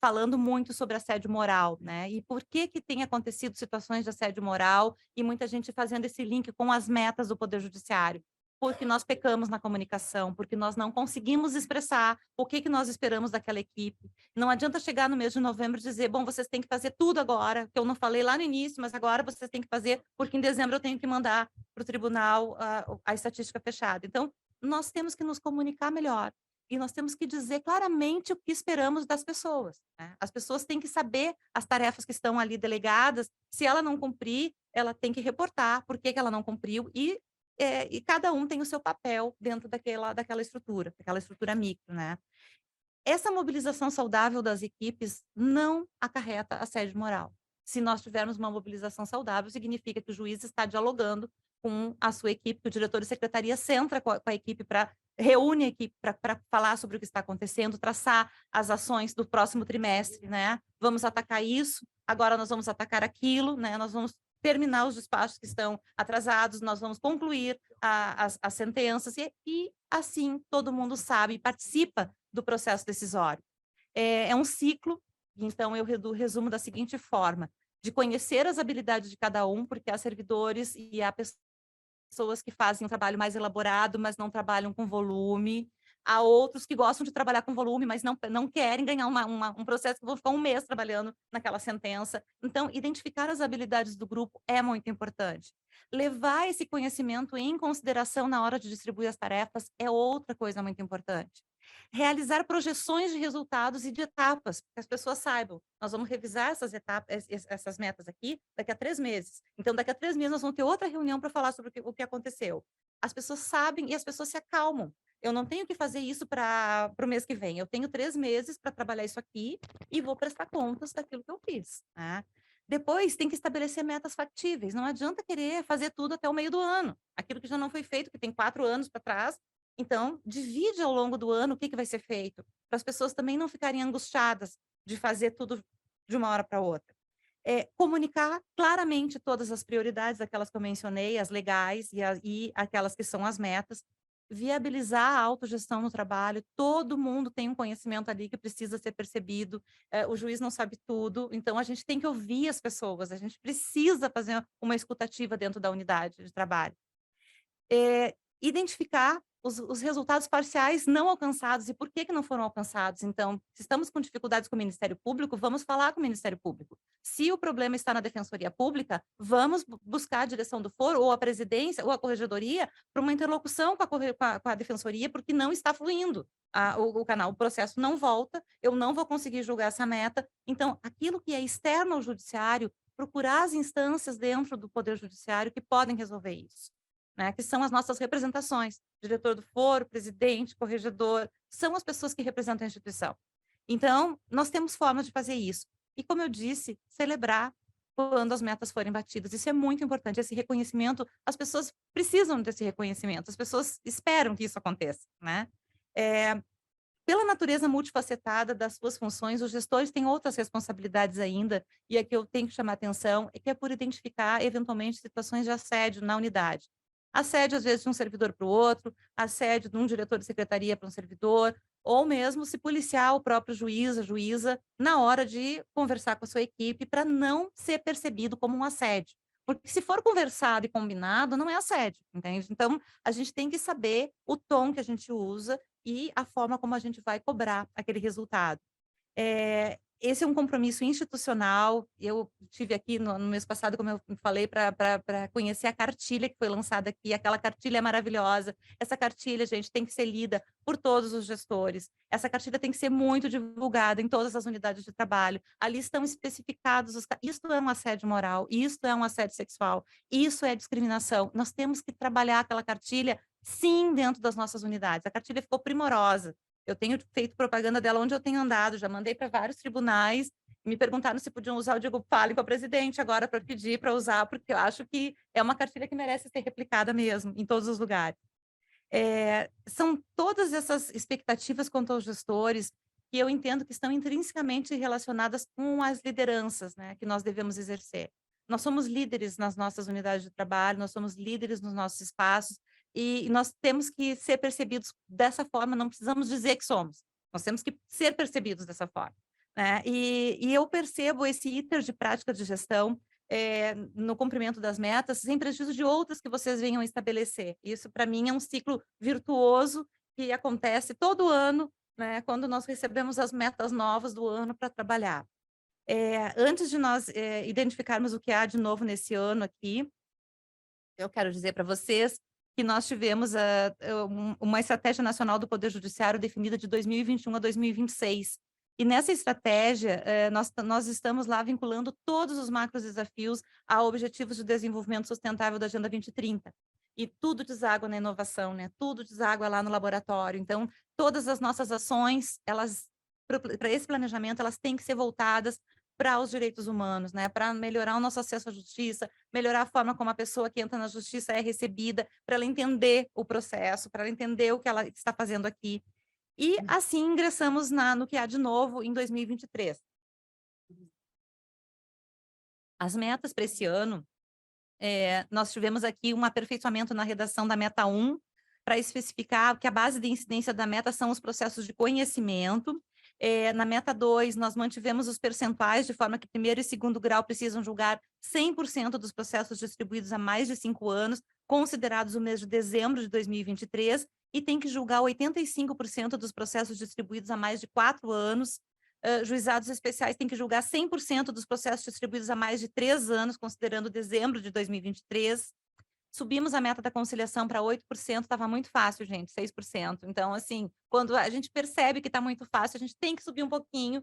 falando muito sobre assédio moral, né? E por que tem acontecido situações de assédio moral e muita gente fazendo esse link com as metas do Poder Judiciário? Porque nós pecamos na comunicação, porque nós não conseguimos expressar o que nós esperamos daquela equipe. Não adianta chegar no mês de novembro e dizer, bom, vocês têm que fazer tudo agora, que eu não falei lá no início, mas agora vocês têm que fazer, porque em dezembro eu tenho que mandar para o tribunal a estatística fechada. Então, nós temos que nos comunicar melhor. E nós temos que dizer claramente o que esperamos das pessoas, né? As pessoas têm que saber as tarefas que estão ali delegadas. Se ela não cumprir, ela tem que reportar por que ela não cumpriu e cada um tem o seu papel dentro daquela estrutura micro, né? Essa mobilização saudável das equipes não acarreta assédio moral. Se nós tivermos uma mobilização saudável, significa que o juiz está dialogando com a sua equipe, que o diretor de secretaria senta com a equipe reúne a equipe para falar sobre o que está acontecendo, traçar as ações do próximo trimestre, né? Vamos atacar isso, agora nós vamos atacar aquilo, né? Nós vamos terminar os despachos que estão atrasados, nós vamos concluir as sentenças e assim todo mundo sabe e participa do processo decisório. É um ciclo, então eu resumo da seguinte forma, de conhecer as habilidades de cada um, porque há servidores e há pessoas pessoas que fazem um trabalho mais elaborado, mas não trabalham com volume. Há outros que gostam de trabalhar com volume, mas não querem ganhar um processo que vão ficar um mês trabalhando naquela sentença. Então, identificar as habilidades do grupo é muito importante. Levar esse conhecimento em consideração na hora de distribuir as tarefas é outra coisa muito importante. Realizar projeções de resultados e de etapas, para que as pessoas saibam. Nós vamos revisar essas etapas, essas metas aqui, daqui a 3 meses. Então, daqui a 3 meses, nós vamos ter outra reunião para falar sobre o que aconteceu. As pessoas sabem e as pessoas se acalmam. Eu não tenho que fazer isso para o mês que vem. Eu tenho 3 meses para trabalhar isso aqui e vou prestar contas daquilo que eu fiz. Né? Depois, tem que estabelecer metas factíveis. Não adianta querer fazer tudo até o meio do ano. Aquilo que já não foi feito, que tem 4 anos para trás. Então, divide ao longo do ano o que vai ser feito, para as pessoas também não ficarem angustiadas de fazer tudo de uma hora para outra. Comunicar claramente todas as prioridades, aquelas que eu mencionei, as legais e aquelas que são as metas, viabilizar a autogestão no trabalho, todo mundo tem um conhecimento ali que precisa ser percebido, o juiz não sabe tudo, então a gente tem que ouvir as pessoas, a gente precisa fazer uma escutativa dentro da unidade de trabalho. Identificar os resultados parciais não alcançados e por que não foram alcançados. Então, se estamos com dificuldades com o Ministério Público, vamos falar com o Ministério Público. Se o problema está na Defensoria Pública, vamos buscar a direção do foro, ou a presidência, ou a corregedoria, para uma interlocução com a Defensoria, porque não está fluindo o canal, o processo não volta, eu não vou conseguir julgar essa meta. Então, aquilo que é externo ao judiciário, procurar as instâncias dentro do Poder Judiciário que podem resolver isso. Né, que são as nossas representações, diretor do foro, presidente, corregedor, são as pessoas que representam a instituição. Então, nós temos formas de fazer isso. E, como eu disse, celebrar quando as metas forem batidas. Isso é muito importante, esse reconhecimento, as pessoas precisam desse reconhecimento, as pessoas esperam que isso aconteça, né? Pela natureza multifacetada das suas funções, os gestores têm outras responsabilidades ainda, e a que eu tenho que chamar atenção é que é por identificar, eventualmente, situações de assédio na unidade. Assédio, às vezes, de um servidor para o outro, assédio de um diretor de secretaria para um servidor, ou mesmo se policiar o próprio juiz, a juíza, na hora de conversar com a sua equipe, para não ser percebido como um assédio. Porque se for conversado e combinado, não é assédio, entende? Então, a gente tem que saber o tom que a gente usa e a forma como a gente vai cobrar aquele resultado. Esse é um compromisso institucional. Eu tive aqui no mês passado, como eu falei, para conhecer a cartilha que foi lançada aqui. Aquela cartilha é maravilhosa. Essa cartilha, gente, tem que ser lida por todos os gestores. Essa cartilha tem que ser muito divulgada em todas as unidades de trabalho. Ali estão especificados isto é um assédio moral, isto é um assédio sexual, isso é discriminação. Nós temos que trabalhar aquela cartilha, sim, dentro das nossas unidades. A cartilha ficou primorosa. Eu tenho feito propaganda dela onde eu tenho andado, já mandei para vários tribunais, me perguntaram se podiam usar, eu digo, fale com a presidente agora para pedir para usar, porque eu acho que é uma cartilha que merece ser replicada mesmo, em todos os lugares. São todas essas expectativas quanto aos gestores que eu entendo que estão intrinsecamente relacionadas com as lideranças, né, que nós devemos exercer. Nós somos líderes nas nossas unidades de trabalho, nós somos líderes nos nossos espaços, e nós temos que ser percebidos dessa forma, não precisamos dizer que somos, nós temos que ser percebidos dessa forma. Né? E eu percebo esse iter de prática de gestão no cumprimento das metas, sem prejuízo de outras que vocês venham estabelecer. Isso, para mim, é um ciclo virtuoso que acontece todo ano, né, quando nós recebemos as metas novas do ano para trabalhar. Antes de nós identificarmos o que há de novo nesse ano aqui, eu quero dizer para vocês que nós tivemos uma estratégia nacional do Poder Judiciário definida de 2021 a 2026. E nessa estratégia, nós estamos lá vinculando todos os macros desafios a objetivos de desenvolvimento sustentável da Agenda 2030. E tudo deságua na inovação, né? Tudo deságua lá no laboratório. Então, todas as nossas ações, para esse planejamento, elas têm que ser voltadas para os direitos humanos, né? Para melhorar o nosso acesso à justiça, melhorar a forma como a pessoa que entra na justiça é recebida, para ela entender o processo, para ela entender o que ela está fazendo aqui. E assim ingressamos no que há de novo em 2023. As metas para esse ano, nós tivemos aqui um aperfeiçoamento na redação da meta 1, para especificar que a base de incidência da meta são os processos de conhecimento. Na meta 2, nós mantivemos os percentuais, de forma que primeiro e segundo grau precisam julgar 100% dos processos distribuídos há mais de 5 anos, considerados o mês de dezembro de 2023, e tem que julgar 85% dos processos distribuídos há mais de 4 anos. Juizados especiais têm que julgar 100% dos processos distribuídos há mais de 3 anos, considerando dezembro de 2023. Subimos a meta da conciliação para 8%, estava muito fácil, gente, 6%. Então, assim, quando a gente percebe que está muito fácil, a gente tem que subir um pouquinho.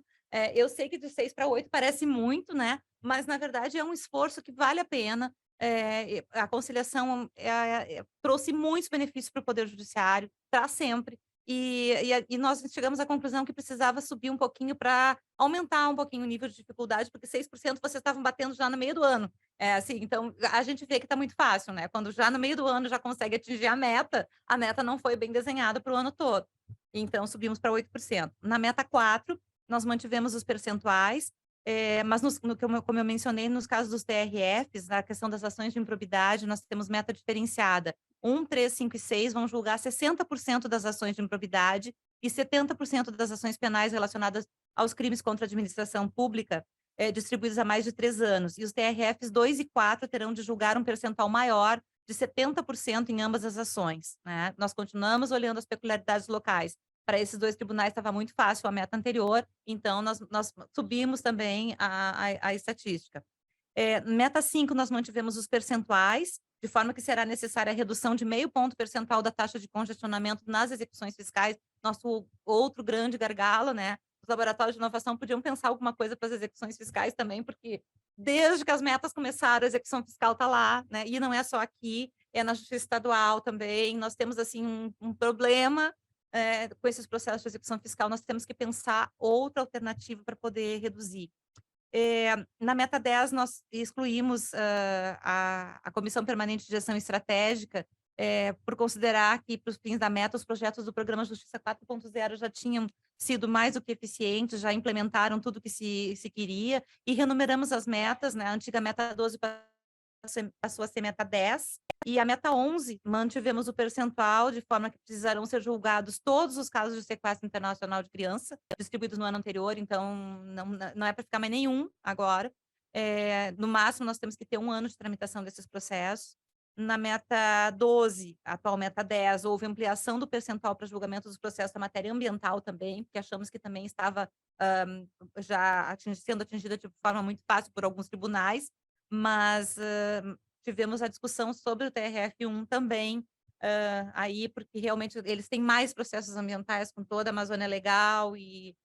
Eu sei que de 6 para 8 parece muito, né? Mas, na verdade, é um esforço que vale a pena. A conciliação trouxe muitos benefícios para o Poder Judiciário, traz sempre. E nós chegamos à conclusão que precisava subir um pouquinho para aumentar um pouquinho o nível de dificuldade, porque 6% vocês estavam batendo já no meio do ano. Assim, então, a gente vê que está muito fácil, né? Quando já no meio do ano já consegue atingir a meta não foi bem desenhada para o ano todo. Então, subimos para 8%. Na meta 4, nós mantivemos os percentuais, mas como eu mencionei, nos casos dos TRFs, na questão das ações de improbidade, nós temos meta diferenciada. 1, 3, 5 e 6 vão julgar 60% das ações de improbidade e 70% das ações penais relacionadas aos crimes contra a administração pública, distribuídos há mais de 3 anos. E os TRFs 2 e 4 terão de julgar um percentual maior de 70% em ambas as ações, né? Nós continuamos olhando as peculiaridades locais. Para esses 2 tribunais estava muito fácil a meta anterior, então nós subimos também a estatística. Meta 5, nós mantivemos os percentuais, de forma que será necessária a redução de 0,5 ponto percentual da taxa de congestionamento nas execuções fiscais, nosso outro grande gargalo, né? Os laboratórios de inovação podiam pensar alguma coisa para as execuções fiscais também, porque desde que as metas começaram, a execução fiscal está lá, né? E não é só aqui, é na justiça estadual também. Nós temos, assim, um problema com esses processos de execução fiscal, nós temos que pensar outra alternativa para poder reduzir. Na meta 10, nós excluímos a Comissão Permanente de Gestão Estratégica, por considerar que, para os fins da meta, os projetos do Programa Justiça 4.0 já tinham sido mais do que eficientes, já implementaram tudo que se queria, e renumeramos as metas, né? A antiga meta 12 passou a ser meta 10, e a meta 11, mantivemos o percentual, de forma que precisarão ser julgados todos os casos de sequestro internacional de criança, distribuídos no ano anterior, então não é para ficar mais nenhum agora. No máximo, nós temos que ter 1 ano de tramitação desses processos. Na meta 12, atual meta 10, houve ampliação do percentual para julgamento dos processos da matéria ambiental também, porque achamos que também estava já sendo atingida de forma muito fácil por alguns tribunais, mas tivemos a discussão sobre o TRF1 também, aí, porque realmente eles têm mais processos ambientais com toda a Amazônia Legal, e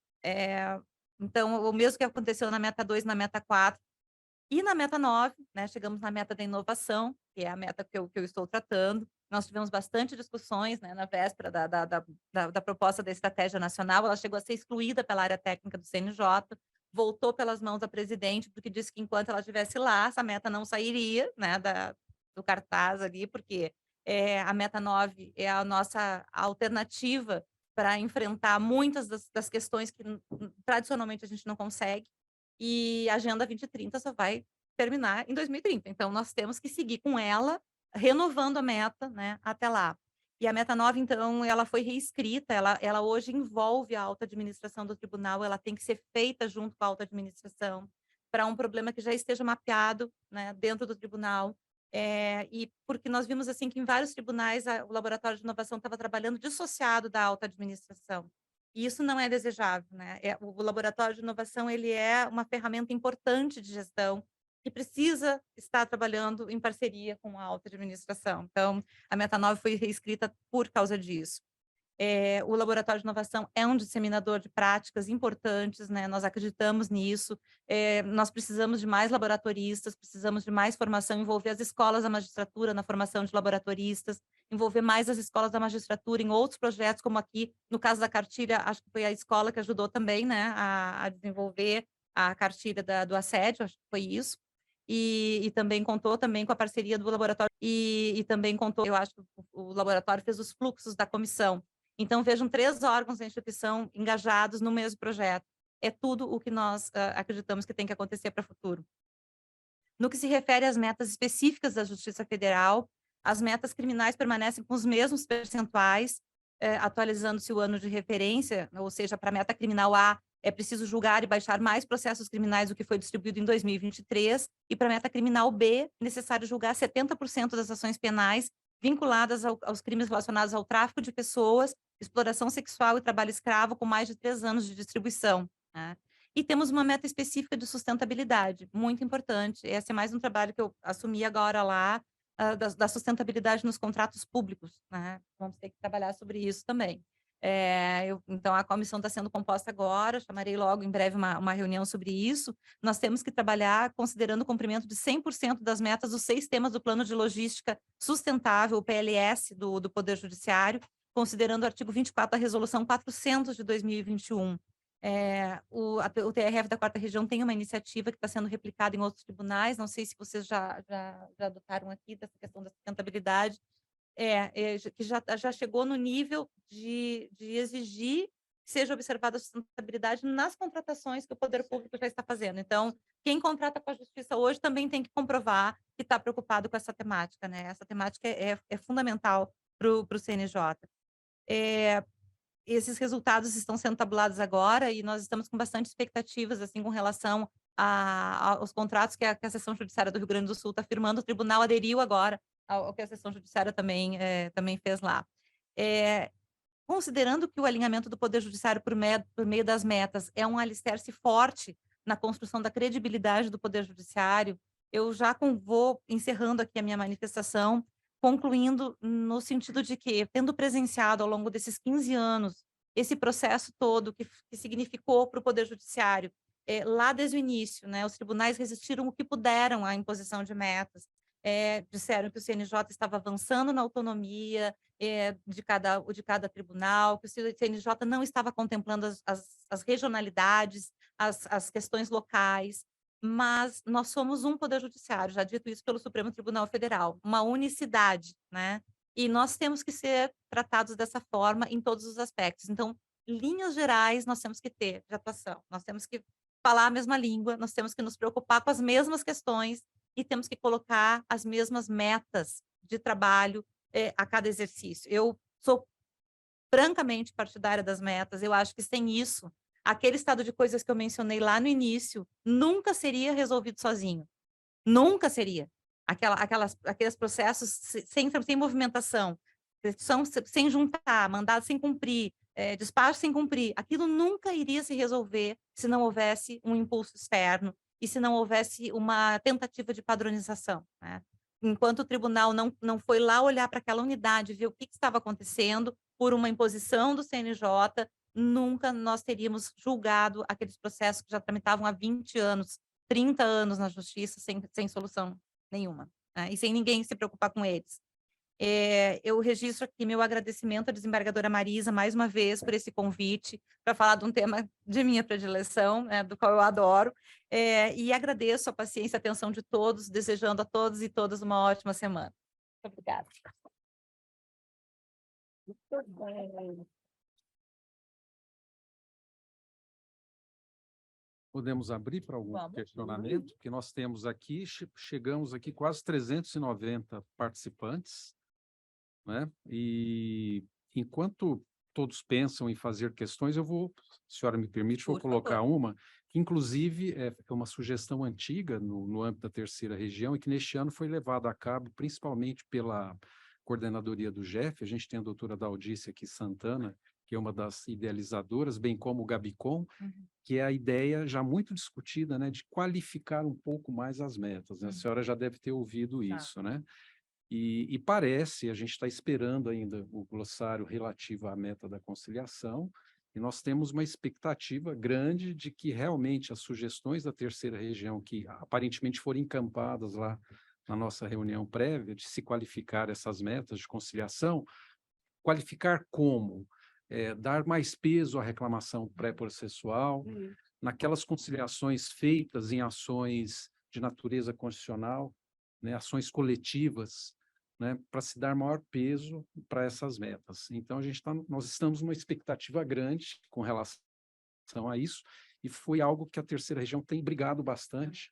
então, o mesmo que aconteceu na meta 2, na meta 4, e na meta 9, né, chegamos na meta da inovação, que é a meta que eu estou tratando. Nós tivemos bastante discussões, né, na véspera da proposta da estratégia nacional, ela chegou a ser excluída pela área técnica do CNJ, voltou pelas mãos da presidente, porque disse que enquanto ela estivesse lá, essa meta não sairia, né, do cartaz ali, porque a meta 9 é a nossa alternativa para enfrentar muitas das questões que tradicionalmente a gente não consegue, e a Agenda 2030 só vai terminar em 2030. Então, nós temos que seguir com ela, renovando a meta, né, até lá. E a meta 9, então, ela foi reescrita, ela hoje envolve a alta administração do tribunal, ela tem que ser feita junto com a alta administração, para um problema que já esteja mapeado, né, dentro do tribunal. E porque nós vimos, assim, que em vários tribunais o laboratório de inovação estava trabalhando dissociado da alta administração. E isso não é desejável, né? O laboratório de inovação, ele é uma ferramenta importante de gestão que precisa estar trabalhando em parceria com a alta administração. Então, a meta 9 foi reescrita por causa disso. O laboratório de inovação é um disseminador de práticas importantes, né? Nós acreditamos nisso. Nós precisamos de mais laboratoristas, precisamos de mais formação, envolver as escolas da magistratura na formação de laboratoristas, envolver mais as escolas da magistratura em outros projetos, como aqui, no caso da cartilha, acho que foi a escola que ajudou também, né, a desenvolver a cartilha do assédio, acho que foi isso. E também contou também com a parceria do laboratório, e também contou, eu acho que o laboratório fez os fluxos da comissão. Então, vejam, 3 órgãos da instituição engajados no mesmo projeto. É tudo o que nós acreditamos que tem que acontecer para o futuro. No que se refere às metas específicas da Justiça Federal, as metas criminais permanecem com os mesmos percentuais, atualizando-se o ano de referência, ou seja, para a meta criminal A, é preciso julgar e baixar mais processos criminais do que foi distribuído em 2023, e para a meta criminal B, é necessário julgar 70% das ações penais vinculadas aos crimes relacionados ao tráfico de pessoas, exploração sexual e trabalho escravo com mais de 3 anos de distribuição, né? E temos uma meta específica de sustentabilidade, muito importante. Esse é mais um trabalho que eu assumi agora lá, da sustentabilidade nos contratos públicos, né? Vamos ter que trabalhar sobre isso também. Então, a comissão está sendo composta agora, chamarei logo em breve uma reunião sobre isso. Nós temos que trabalhar considerando o cumprimento de 100% das metas dos 6 temas do Plano de Logística Sustentável, o PLS, do Poder Judiciário, considerando o artigo 24 da Resolução 400 de 2021. O TRF da 4ª Região tem uma iniciativa que está sendo replicada em outros tribunais, não sei se vocês já adotaram aqui dessa questão da sustentabilidade, que já chegou no nível de exigir que seja observada a sustentabilidade nas contratações que o poder público já está fazendo. Então, quem contrata com a justiça hoje também tem que comprovar que está preocupado com essa temática, né? Essa temática é fundamental para o CNJ. Esses resultados estão sendo tabulados agora e nós estamos com bastante expectativas, assim, com relação aos contratos que a Seção Judiciária do Rio Grande do Sul está firmando. O tribunal aderiu agora ao que a Seção Judiciária também fez lá. Considerando que o alinhamento do Poder Judiciário por meio das metas é um alicerce forte na construção da credibilidade do Poder Judiciário, eu já vou encerrando aqui a minha manifestação, concluindo no sentido de que, tendo presenciado ao longo desses 15 anos esse processo todo que significou para o Poder Judiciário, lá desde o início, né, os tribunais resistiram o que puderam à imposição de metas, disseram que o CNJ estava avançando na autonomia de cada tribunal, que o CNJ não estava contemplando as regionalidades, as questões locais, mas nós somos um poder judiciário, já dito isso pelo Supremo Tribunal Federal, uma unicidade, né? E nós temos que ser tratados dessa forma em todos os aspectos. Então, linhas gerais nós temos que ter de atuação, nós temos que falar a mesma língua, nós temos que nos preocupar com as mesmas questões e temos que colocar as mesmas metas de trabalho a cada exercício. Eu sou francamente partidária das metas, eu acho que sem isso, aquele estado de coisas que eu mencionei lá no início nunca seria resolvido sozinho. Nunca seria. Aqueles processos sem movimentação, sem juntar, mandado sem cumprir, despacho sem cumprir, aquilo nunca iria se resolver se não houvesse um impulso externo e se não houvesse uma tentativa de padronização, né? Enquanto o tribunal não foi lá olhar para aquela unidade, ver o que estava acontecendo por uma imposição do CNJ, nunca nós teríamos julgado aqueles processos que já tramitavam há 20 anos, 30 anos na justiça, sem solução nenhuma, né? E sem ninguém se preocupar com eles. Eu registro aqui meu agradecimento à desembargadora Marisa, mais uma vez, por esse convite, para falar de um tema de minha predileção, né, do qual eu adoro, e agradeço a paciência e a atenção de todos, desejando a todos e todas uma ótima semana. Muito obrigada. Muito bem. Podemos abrir para algum questionamento? Porque nós temos aqui, chegamos aqui quase 390 participantes, né? E enquanto todos pensam em fazer questões, eu vou, se a senhora me permite, vou colocar uma, que inclusive é uma sugestão antiga no âmbito da 3ª Região e que neste ano foi levada a cabo principalmente pela coordenadoria do GEF. A gente tem a doutora Daldice aqui, Santana, que é uma das idealizadoras, bem como o Gabicon, que é a ideia já muito discutida, né, de qualificar um pouco mais as metas, né? A senhora já deve ter ouvido isso, né? E parece, a gente está esperando ainda o glossário relativo à meta da conciliação, e nós temos uma expectativa grande de que realmente as sugestões da 3ª Região, que aparentemente foram encampadas lá na nossa reunião prévia, de se qualificar essas metas de conciliação, qualificar como? Dar mais peso à reclamação pré-processual, naquelas conciliações feitas em ações de natureza constitucional, né, ações coletivas, né, para se dar maior peso para essas metas. Então, nós estamos numa expectativa grande com relação a isso, e foi algo que a 3ª Região tem brigado bastante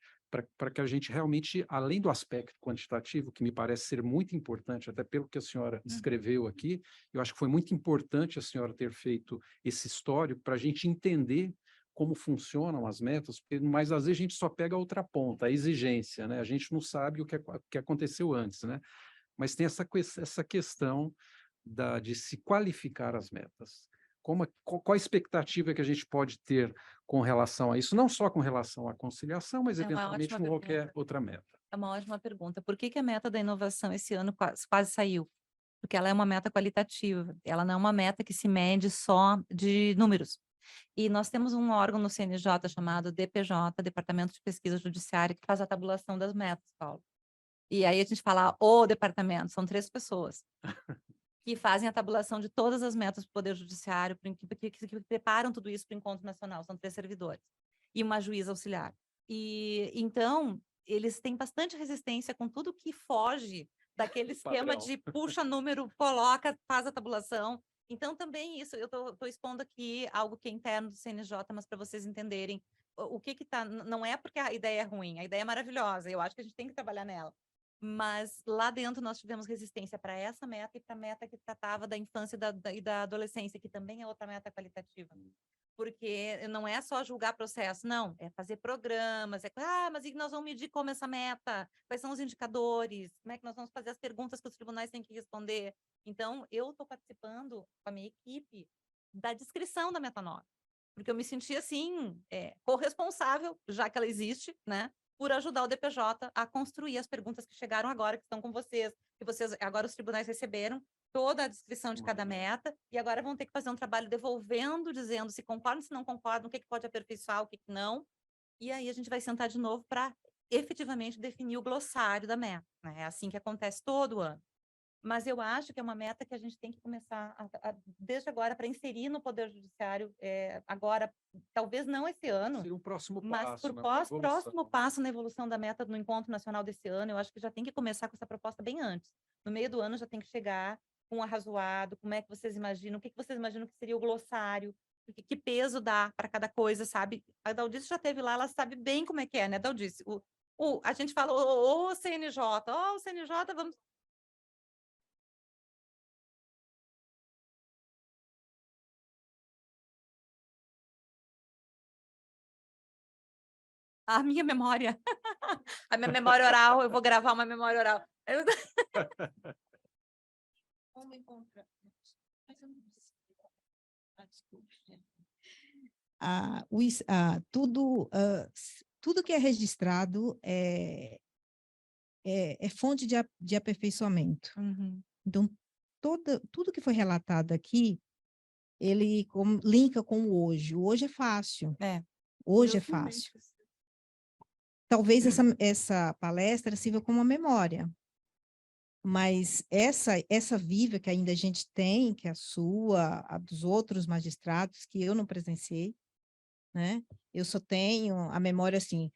para que a gente realmente, além do aspecto quantitativo, que me parece ser muito importante, até pelo que a senhora descreveu aqui, eu acho que foi muito importante a senhora ter feito esse histórico para a gente entender como funcionam as metas, mas às vezes a gente só pega a outra ponta, a exigência, né? A gente não sabe o que aconteceu antes, né? Mas tem essa questão de se qualificar as metas. Qual a expectativa que a gente pode ter com relação a isso? Não só com relação à conciliação, mas É uma eventualmente ótima com qualquer pergunta. outra meta. É uma ótima pergunta. Por que a meta da inovação esse ano quase saiu? Porque ela é uma meta qualitativa, ela não é uma meta que se mede só de números. E nós temos um órgão no CNJ chamado DPJ, Departamento de Pesquisa Judiciária, que faz a tabulação das metas, Paulo. E aí a gente fala, o departamento, são 3 pessoas que fazem a tabulação de todas as metas do Poder Judiciário, que preparam tudo isso para o Encontro Nacional, são 3 servidores, e uma juíza auxiliar. E então, eles têm bastante resistência com tudo que foge daquele esquema Padrão. de puxa número, coloca, faz a tabulação. Então, também isso, eu estou expondo aqui algo que é interno do CNJ, mas para vocês entenderem o que está. Não é porque a ideia é ruim, a ideia é maravilhosa, eu acho que a gente tem que trabalhar nela. Mas lá dentro nós tivemos resistência para essa meta e para a meta que tratava da infância e da adolescência, que também é outra meta qualitativa. Porque não é só julgar processo, não, é fazer programas, mas e nós vamos medir como essa meta? Quais são os indicadores? Como é que nós vamos fazer as perguntas que os tribunais têm que responder? Então, eu estou participando com a minha equipe da descrição da meta 9, porque eu me senti, assim, corresponsável, já que ela existe, né? Por ajudar o DPJ a construir as perguntas que chegaram agora, que estão com vocês, que vocês, agora os tribunais receberam toda a descrição de cada meta, e agora vão ter que fazer um trabalho devolvendo, dizendo se concordam, se não concordam, o que pode aperfeiçoar, o que não, e aí a gente vai sentar de novo para efetivamente definir o glossário da meta, né? É assim que acontece todo ano. Mas eu acho que é uma meta que a gente tem que começar desde agora para inserir no Poder Judiciário, agora, talvez não esse ano, Seria um próximo mas passo, por né? Uma evolução. próximo passo na evolução da meta no Encontro Nacional desse ano, eu acho que já tem que começar com essa proposta bem antes. No meio do ano já tem que chegar com um arrazoado, como é que vocês imaginam, o que vocês imaginam que seria o glossário, que peso dá para cada coisa, sabe? A Daldice já teve lá, ela sabe bem como é que é, né, Daldice? A gente fala, ô CNJ, o CNJ, vamos... A minha memória, a minha memória oral, eu vou gravar uma memória oral. Vamos encontrar. Tudo que é registrado é fonte de aperfeiçoamento. Uhum. Então, tudo que foi relatado aqui, ele linka com o hoje. O hoje é fácil. Hoje é fácil. Talvez essa palestra sirva como uma memória, mas essa viva que ainda a gente tem, que é a sua, a dos outros magistrados, que eu não presenciei, né? Eu só tenho a memória, assim,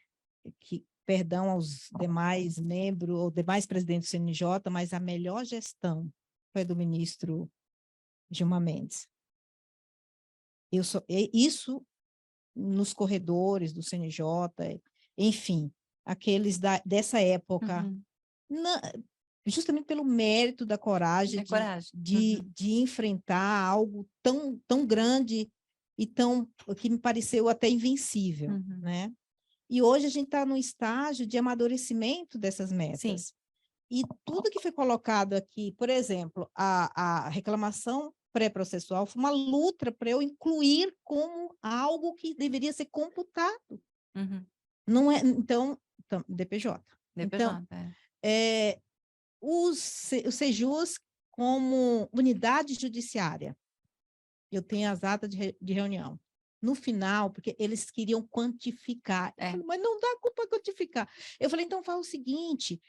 que, perdão aos demais membros, ou demais presidentes do CNJ, mas a melhor gestão foi do ministro Gilmar Mendes. Isso nos corredores do CNJ, enfim, aqueles dessa época, justamente pelo mérito da coragem, de enfrentar algo tão grande e que me pareceu até invencível, né? E hoje a gente está no estágio de amadurecimento dessas metas. Sim. E tudo que foi colocado aqui, por exemplo, a reclamação pré-processual foi uma luta para eu incluir como algo que deveria ser computado. Não é, então DPJ. Então, os SEJUs como unidade judiciária. Eu tenho as atas de reunião. No final, porque eles queriam quantificar. Eu falei, mas não dá para quantificar. Eu falei, então fala o seguinte,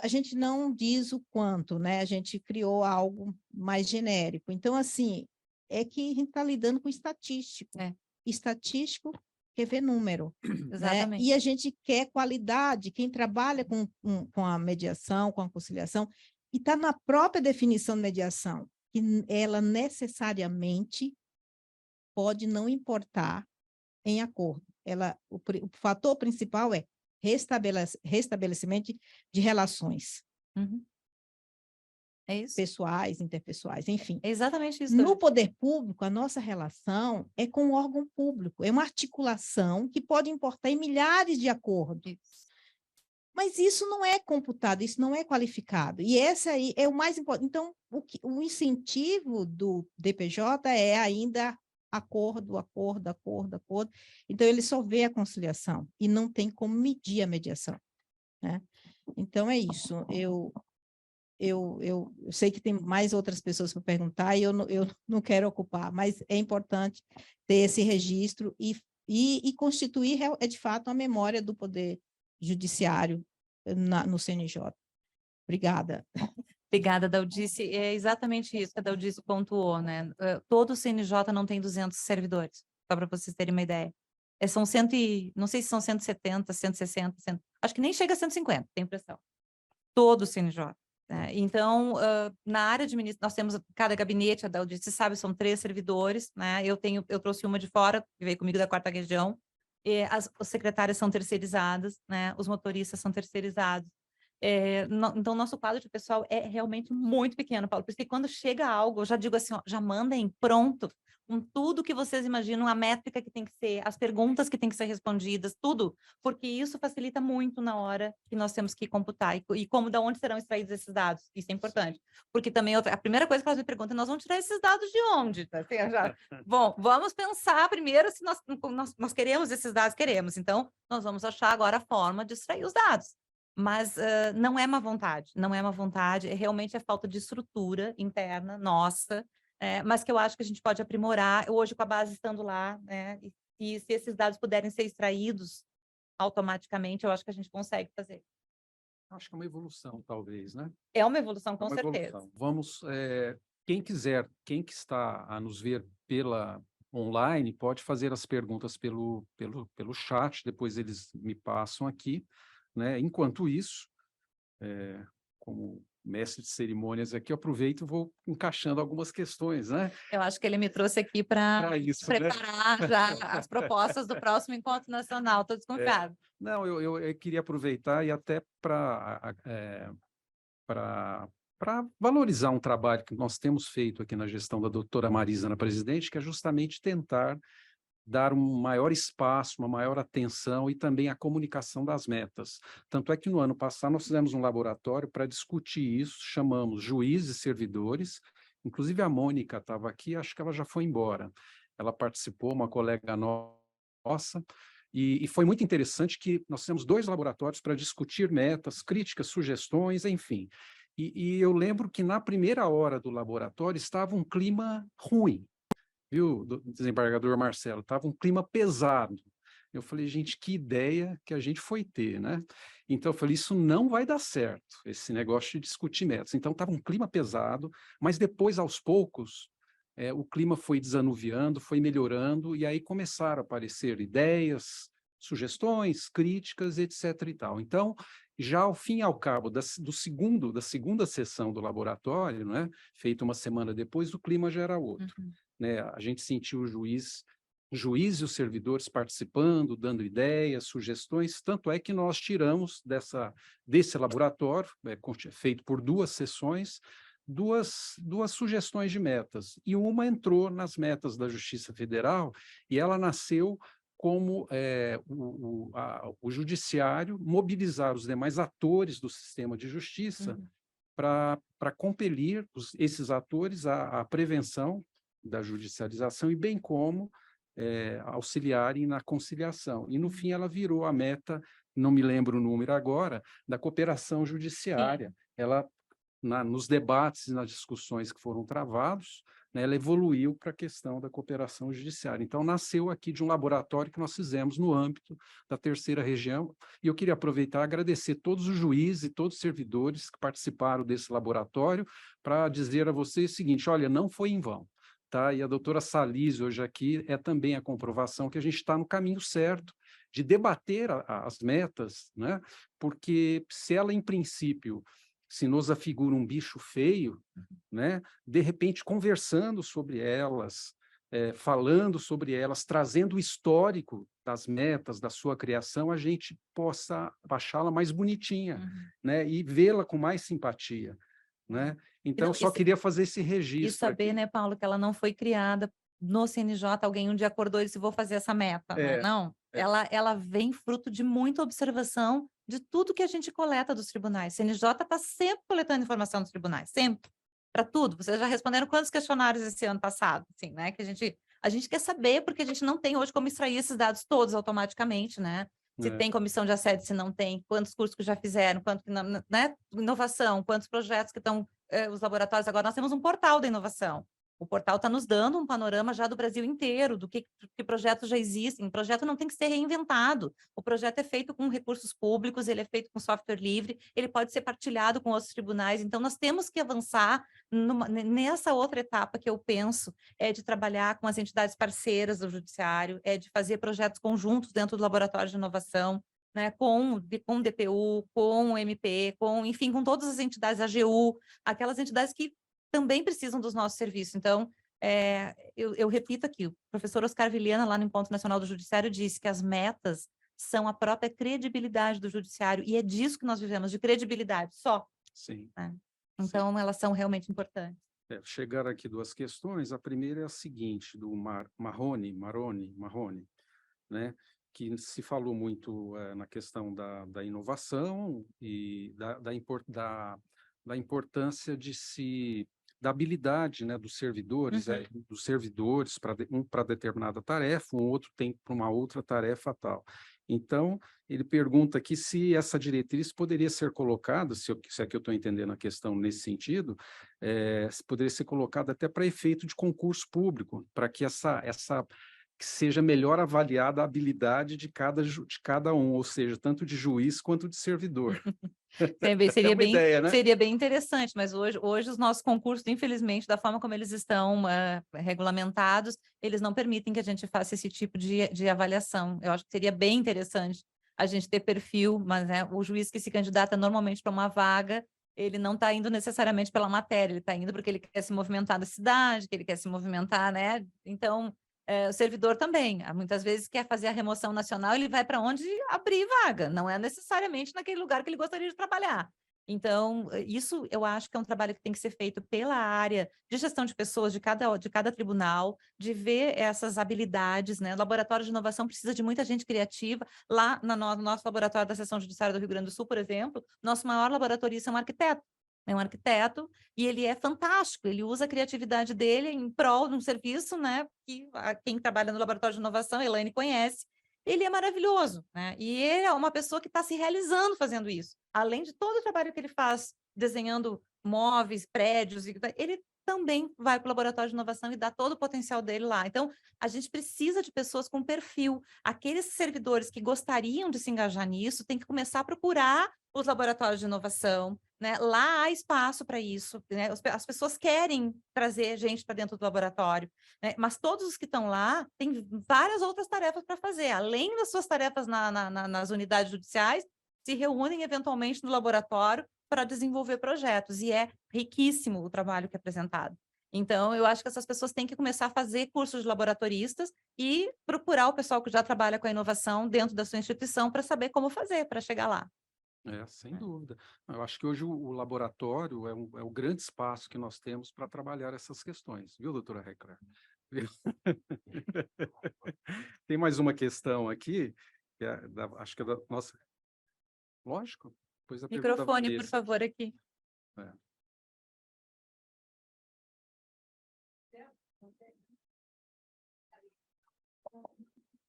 a gente não diz o quanto, né? A gente criou algo mais genérico. Então, assim, é que a gente está lidando com estatístico. Estatístico quer ver número. Exatamente. Né? E a gente quer qualidade. Quem trabalha com a mediação, com a conciliação, e está na própria definição de mediação, que ela necessariamente pode não importar em acordo. O fator principal é restabelecimento de relações. É isso. pessoais, interpessoais, enfim. É exatamente isso. No poder público, a nossa relação é com o órgão público, é uma articulação que pode importar em milhares de acordos. Isso. Mas isso não é computado, isso não é qualificado. E esse aí é o mais importante. Então, o incentivo do DPJ é ainda acordo. Então, ele só vê a conciliação e não tem como medir a mediação, né? Então, é isso. Eu sei que tem mais outras pessoas para perguntar e eu não quero ocupar, mas é importante ter esse registro e constituir, de fato, a memória do Poder Judiciário no CNJ. Obrigada. Obrigada, Daldice. É exatamente isso que a Daldice pontuou, né? Todo o CNJ não tem 200 servidores, só para vocês terem uma ideia. São não sei se são 170, 160, acho que nem chega a 150, tenho impressão. Todo o CNJ. Então, na área de nós temos cada gabinete, a Daldice sabe, são 3 servidores, né? Eu trouxe uma de fora, que veio comigo da 4ª região, e as secretárias são terceirizadas, né? Os motoristas são terceirizados. Então, nosso quadro de pessoal é realmente muito pequeno, Paulo. Por isso que quando chega algo, eu já digo assim, ó, já mandem pronto, com tudo que vocês imaginam, a métrica que tem que ser, as perguntas que tem que ser respondidas, tudo, porque isso facilita muito na hora que nós temos que computar e como, da onde serão extraídos esses dados. Isso é importante. Porque também a primeira coisa que elas me perguntam, nós vamos tirar esses dados de onde? Assim, bom, vamos pensar primeiro se nós queremos esses dados, queremos. Então, nós vamos achar agora a forma de extrair os dados. Mas não é má vontade, realmente é falta de estrutura interna nossa, mas que eu acho que a gente pode aprimorar, hoje com a base estando lá, né, e se esses dados puderem ser extraídos automaticamente, eu acho que a gente consegue fazer. Acho que é uma evolução, talvez, né? É uma evolução, com uma certeza. Evolução. Vamos, quem quiser, quem que está a nos ver pela online, pode fazer as perguntas pelo chat, depois eles me passam aqui, né? Enquanto isso, como mestre de cerimônias aqui, eu aproveito e vou encaixando algumas questões, né? Eu acho que ele me trouxe aqui para preparar, né? Já as propostas do próximo Encontro Nacional, estou desconfiada. Não, eu queria aproveitar e até para valorizar um trabalho que nós temos feito aqui na gestão da doutora Marisa na presidente, que é justamente tentar dar um maior espaço, uma maior atenção e também a comunicação das metas. Tanto é que no ano passado nós fizemos um laboratório para discutir isso, chamamos juízes e servidores, inclusive a Mônica estava aqui, acho que ela já foi embora. Ela participou, uma colega nossa, e foi muito interessante que nós fizemos 2 laboratórios para discutir metas, críticas, sugestões, enfim. E eu lembro que na primeira hora do laboratório estava um clima ruim, viu, desembargador Marcelo? Estava um clima pesado. Eu falei, gente, que ideia que a gente foi ter, né? Então, eu falei, isso não vai dar certo, esse negócio de discutir metas. Então, estava um clima pesado, mas depois, aos poucos, o clima foi desanuviando, foi melhorando, e aí começaram a aparecer ideias, sugestões, críticas, etc. e tal. Então, já ao fim e ao cabo da segunda sessão do laboratório, né, feita uma semana depois, o clima já era outro. Uhum. Né? A gente sentiu o juiz e os servidores participando, dando ideias, sugestões, tanto é que nós tiramos desse laboratório, feito por 2 sessões, duas sugestões de metas, e uma entrou nas metas da Justiça Federal, e ela nasceu como o judiciário mobilizar os demais atores do sistema de justiça para compelir esses atores à prevenção da judicialização e bem como auxiliarem na conciliação. E, no fim, ela virou a meta, não me lembro o número agora, da cooperação judiciária. Sim. Ela, nos debates e nas discussões que foram travados, né, ela evoluiu para a questão da cooperação judiciária. Então, nasceu aqui de um laboratório que nós fizemos no âmbito da 3ª região, e eu queria aproveitar e agradecer todos os juízes e todos os servidores que participaram desse laboratório, para dizer a vocês o seguinte, olha, não foi em vão. Tá? E a doutora Salise hoje aqui é também a comprovação que a gente está no caminho certo de debater as metas, né? Porque se ela, em princípio, se nos afigura um bicho feio, né? De repente, conversando sobre elas, falando sobre elas, trazendo o histórico das metas, da sua criação, a gente possa achá-la mais bonitinha, né? E vê-la com mais simpatia. Né? Então, não, só queria fazer esse registro E saber, aqui. né, Paulo, que ela não foi criada no CNJ, alguém um dia acordou e disse, vou fazer essa meta, né? Não, ela vem fruto de muita observação de tudo que a gente coleta dos tribunais. CNJ está sempre coletando informação dos tribunais, sempre, para tudo. Vocês já responderam quantos questionários esse ano passado, assim, né? Que a gente quer saber, porque a gente não tem hoje como extrair esses dados todos automaticamente, né? Se tem comissão de assédio, se não tem, quantos cursos que já fizeram, quanto que né? Inovação, quantos projetos que estão os laboratórios. Agora nós temos um portal da inovação. O portal está nos dando um panorama já do Brasil inteiro, do que projetos já existem. O projeto não tem que ser reinventado. O projeto é feito com recursos públicos, ele é feito com software livre, ele pode ser partilhado com outros tribunais. Então, nós temos que avançar nessa outra etapa que eu penso, é de trabalhar com as entidades parceiras do judiciário, é de fazer projetos conjuntos dentro do laboratório de inovação, né, com o DPU, com o MP, enfim, com todas as entidades, a AGU, aquelas entidades que também precisam dos nossos serviços. Então, eu repito aqui, o professor Oscar Vilhena, lá no Encontro Nacional do Judiciário, disse que as metas são a própria credibilidade do judiciário, e é disso que nós vivemos, de credibilidade, só. Sim. Né? Então, Sim. elas são realmente importantes. Chegaram aqui duas questões. A primeira é a seguinte, do Marrone, né? Que se falou muito na questão da inovação e da importância da habilidade, né, dos servidores, um para determinada tarefa, um outro tem para uma outra tarefa tal. Então, ele pergunta aqui se essa diretriz poderia ser colocada, se é que eu estou entendendo a questão nesse sentido, se poderia ser colocada até para efeito de concurso público, para que que seja melhor avaliada a habilidade de cada um, ou seja, tanto de juiz quanto de servidor. Seria bem interessante, mas hoje os nossos concursos, infelizmente, da forma como eles estão regulamentados, eles não permitem que a gente faça esse tipo de avaliação. Eu acho que seria bem interessante a gente ter perfil, mas o juiz que se candidata normalmente para uma vaga, ele não está indo necessariamente pela matéria, ele está indo porque ele quer se movimentar na cidade, que ele quer se movimentar, né? Então, o servidor também, muitas vezes quer fazer a remoção nacional, ele vai para onde abrir vaga, não é necessariamente naquele lugar que ele gostaria de trabalhar. Então, isso eu acho que é um trabalho que tem que ser feito pela área de gestão de pessoas de cada tribunal, de ver essas habilidades, né? O laboratório de inovação precisa de muita gente criativa. Lá no nosso laboratório da Seção Judiciária do Rio Grande do Sul, por exemplo, nosso maior laboratorista é um arquiteto, e ele é fantástico, ele usa a criatividade dele em prol de um serviço, né, que quem trabalha no laboratório de inovação, a Elaine conhece, ele é maravilhoso, né, e ele é uma pessoa que está se realizando fazendo isso, além de todo o trabalho que ele faz, desenhando móveis, prédios, ele também vai para o laboratório de inovação e dá todo o potencial dele lá. Então, a gente precisa de pessoas com perfil. Aqueles servidores que gostariam de se engajar nisso, tem que começar a procurar os laboratórios de inovação, né? Lá há espaço para isso, né? As pessoas querem trazer gente para dentro do laboratório, né? Mas todos os que estão lá têm várias outras tarefas para fazer, além das suas tarefas nas unidades judiciais, se reúnem eventualmente no laboratório para desenvolver projetos, e é riquíssimo o trabalho que é apresentado. Então, eu acho que essas pessoas têm que começar a fazer cursos de laboratoristas e procurar o pessoal que já trabalha com a inovação dentro da sua instituição para saber como fazer para chegar lá. Sem dúvida. Eu acho que hoje o laboratório é o grande espaço que nós temos para trabalhar essas questões, viu, doutora Heckler? Tem mais uma questão aqui, que acho que é da nossa... Lógico. Depois a microfone, por favor, aqui.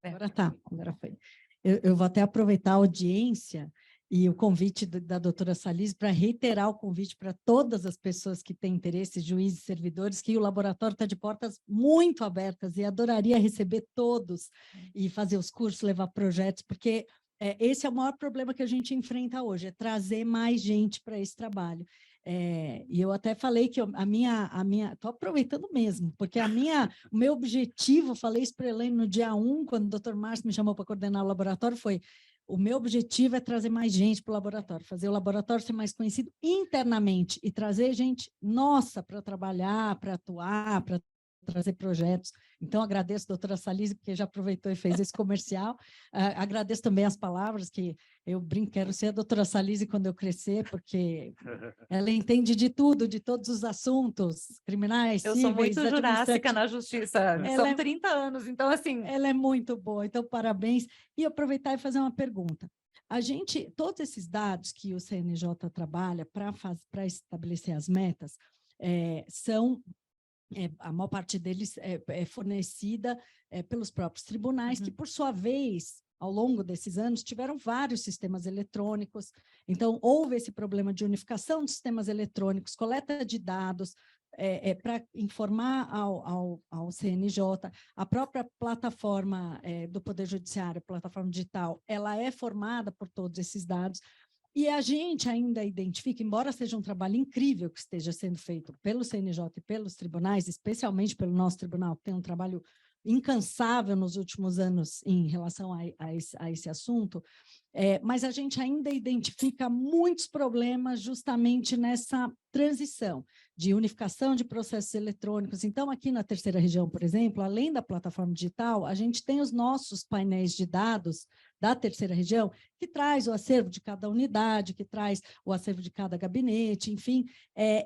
Agora tá, agora foi. Eu vou até aproveitar a audiência e o convite da doutora Salise para reiterar o convite para todas as pessoas que têm interesse, juízes e servidores, que o laboratório está de portas muito abertas e adoraria receber todos e fazer os cursos, levar projetos, porque esse é o maior problema que a gente enfrenta hoje, é trazer mais gente para esse trabalho. E eu até falei que estou aproveitando mesmo, porque o meu objetivo, falei isso para a Elaine no dia 1, quando o doutor Márcio me chamou para coordenar o laboratório, foi: o meu objetivo é trazer mais gente para o laboratório, fazer o laboratório ser mais conhecido internamente e trazer gente nossa para trabalhar, para atuar, para trazer projetos. Então, agradeço a doutora Salise, porque já aproveitou e fez esse comercial. Agradeço também as palavras, que eu brinco, quero ser a doutora Salise quando eu crescer, porque ela entende de tudo, de todos os assuntos criminais, Eu sou muito cíveis, jurássica na justiça, são 30 anos, então assim... Ela é muito boa, então parabéns. E aproveitar e fazer uma pergunta. Todos esses dados que o CNJ trabalha para estabelecer as metas, a maior parte deles é fornecida pelos próprios tribunais, que, por sua vez, ao longo desses anos, tiveram vários sistemas eletrônicos. Então, houve esse problema de unificação de sistemas eletrônicos, coleta de dados, para informar ao CNJ. A própria plataforma do Poder Judiciário, a plataforma digital, ela é formada por todos esses dados. E a gente ainda identifica, embora seja um trabalho incrível que esteja sendo feito pelo CNJ e pelos tribunais, especialmente pelo nosso tribunal, que tem um trabalho incansável nos últimos anos em relação a esse assunto, mas a gente ainda identifica muitos problemas justamente nessa transição de unificação de processos eletrônicos. Então, aqui na terceira região, por exemplo, além da plataforma digital, a gente tem os nossos painéis de dados da terceira região, que traz o acervo de cada unidade, que traz o acervo de cada gabinete, enfim,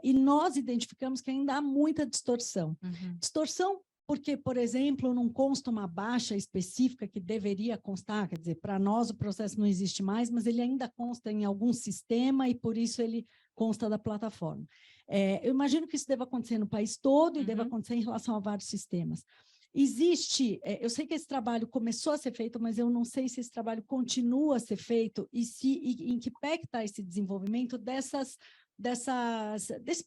e nós identificamos que ainda há muita distorção. Distorção porque, por exemplo, não consta uma baixa específica que deveria constar, quer dizer, para nós o processo não existe mais, mas ele ainda consta em algum sistema e, por isso, ele consta da plataforma. Eu imagino que isso deva acontecer no país todo e deva acontecer em relação a vários sistemas. Existe, eu sei que esse trabalho começou a ser feito, mas eu não sei se esse trabalho continua a ser feito e em que pé está esse desenvolvimento desse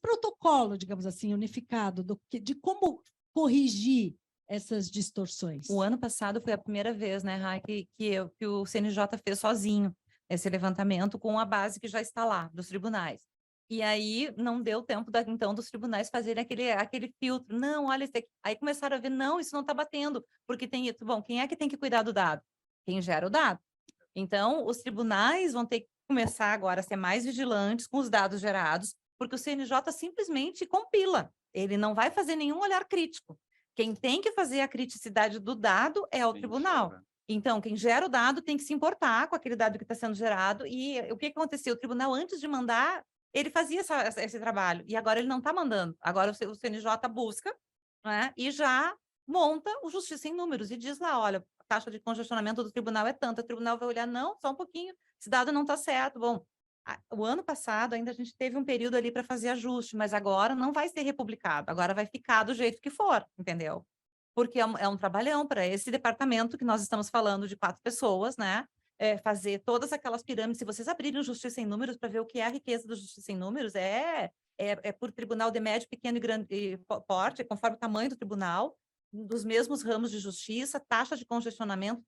protocolo, digamos assim, unificado, de como corrigir essas distorções. O ano passado foi a primeira vez, né, Rai, que o CNJ fez sozinho esse levantamento com a base que já está lá, dos tribunais. E aí não deu tempo, então, dos tribunais fazerem aquele filtro. Não, olha, aí começaram a ver, não, isso não está batendo, porque bom, quem é que tem que cuidar do dado? Quem gera o dado. Então, os tribunais vão ter que começar agora a ser mais vigilantes com os dados gerados, porque o CNJ simplesmente compila. Ele não vai fazer nenhum olhar crítico. Quem tem que fazer a criticidade do dado é o tribunal. Então, quem gera o dado tem que se importar com aquele dado que está sendo gerado. E o que aconteceu? O tribunal, antes de mandar, ele fazia esse trabalho. E agora ele não está mandando. Agora o CNJ busca, né, e já monta o Justiça em Números e diz lá, olha, a taxa de congestionamento do tribunal é tanta. O tribunal vai olhar, não, só um pouquinho, esse dado não está certo. Bom, o ano passado ainda a gente teve um período ali para fazer ajuste, mas agora não vai ser republicado, agora vai ficar do jeito que for, entendeu? Porque é um trabalhão para esse departamento que nós estamos falando de 4 pessoas, né? Fazer todas aquelas pirâmides. Se vocês abrirem o Justiça em Números para ver o que é a riqueza do Justiça em Números, é por tribunal de médio, pequeno e grande porte, conforme o tamanho do tribunal, dos mesmos ramos de justiça, taxa de congestionamento,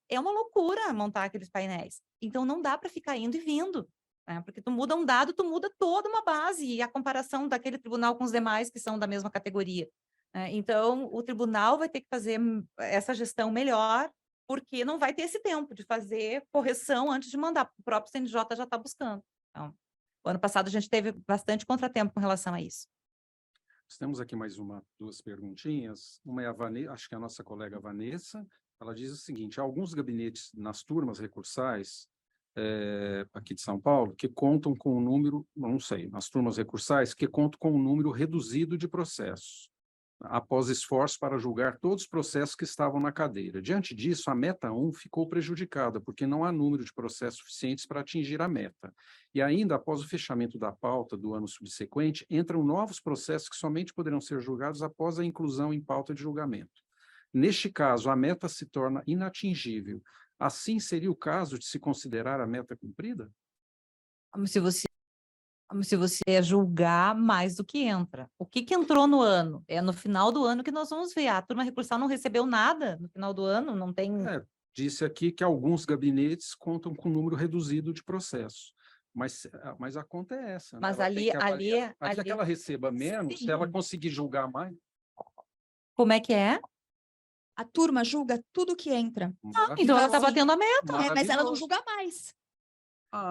é uma loucura montar aqueles painéis. Então, não dá para ficar indo e vindo. Porque tu muda um dado, tu muda toda uma base e a comparação daquele tribunal com os demais que são da mesma categoria. Então, o tribunal vai ter que fazer essa gestão melhor, porque não vai ter esse tempo de fazer correção antes de mandar. O próprio CNJ já está buscando. Então, o ano passado a gente teve bastante contratempo com relação a isso. Nós temos aqui mais duas perguntinhas. Uma é a Vanessa, acho que é a nossa colega Vanessa. Ela diz o seguinte: há alguns gabinetes nas turmas recursais aqui de São Paulo, que contam com um número, não sei, nas turmas recursais, que contam com um número reduzido de processos, após esforço para julgar todos os processos que estavam na cadeira. Diante disso, a meta 1 ficou prejudicada, porque não há número de processos suficientes para atingir a meta. E ainda, após o fechamento da pauta do ano subsequente, entram novos processos que somente poderão ser julgados após a inclusão em pauta de julgamento. Neste caso, a meta se torna inatingível. Assim, seria o caso de se considerar a meta cumprida? Como se você julgar mais do que entra. O que entrou no ano? É no final do ano que nós vamos ver. A turma recursal não recebeu nada no final do ano, não tem... Disse aqui que alguns gabinetes contam com um número reduzido de processos. Mas a conta é essa. Mas né? ali... Até que ela receba menos, se ela conseguir julgar mais... Como é que é? A turma julga tudo que entra. Então ela está batendo a meta. Mas ela não julga mais.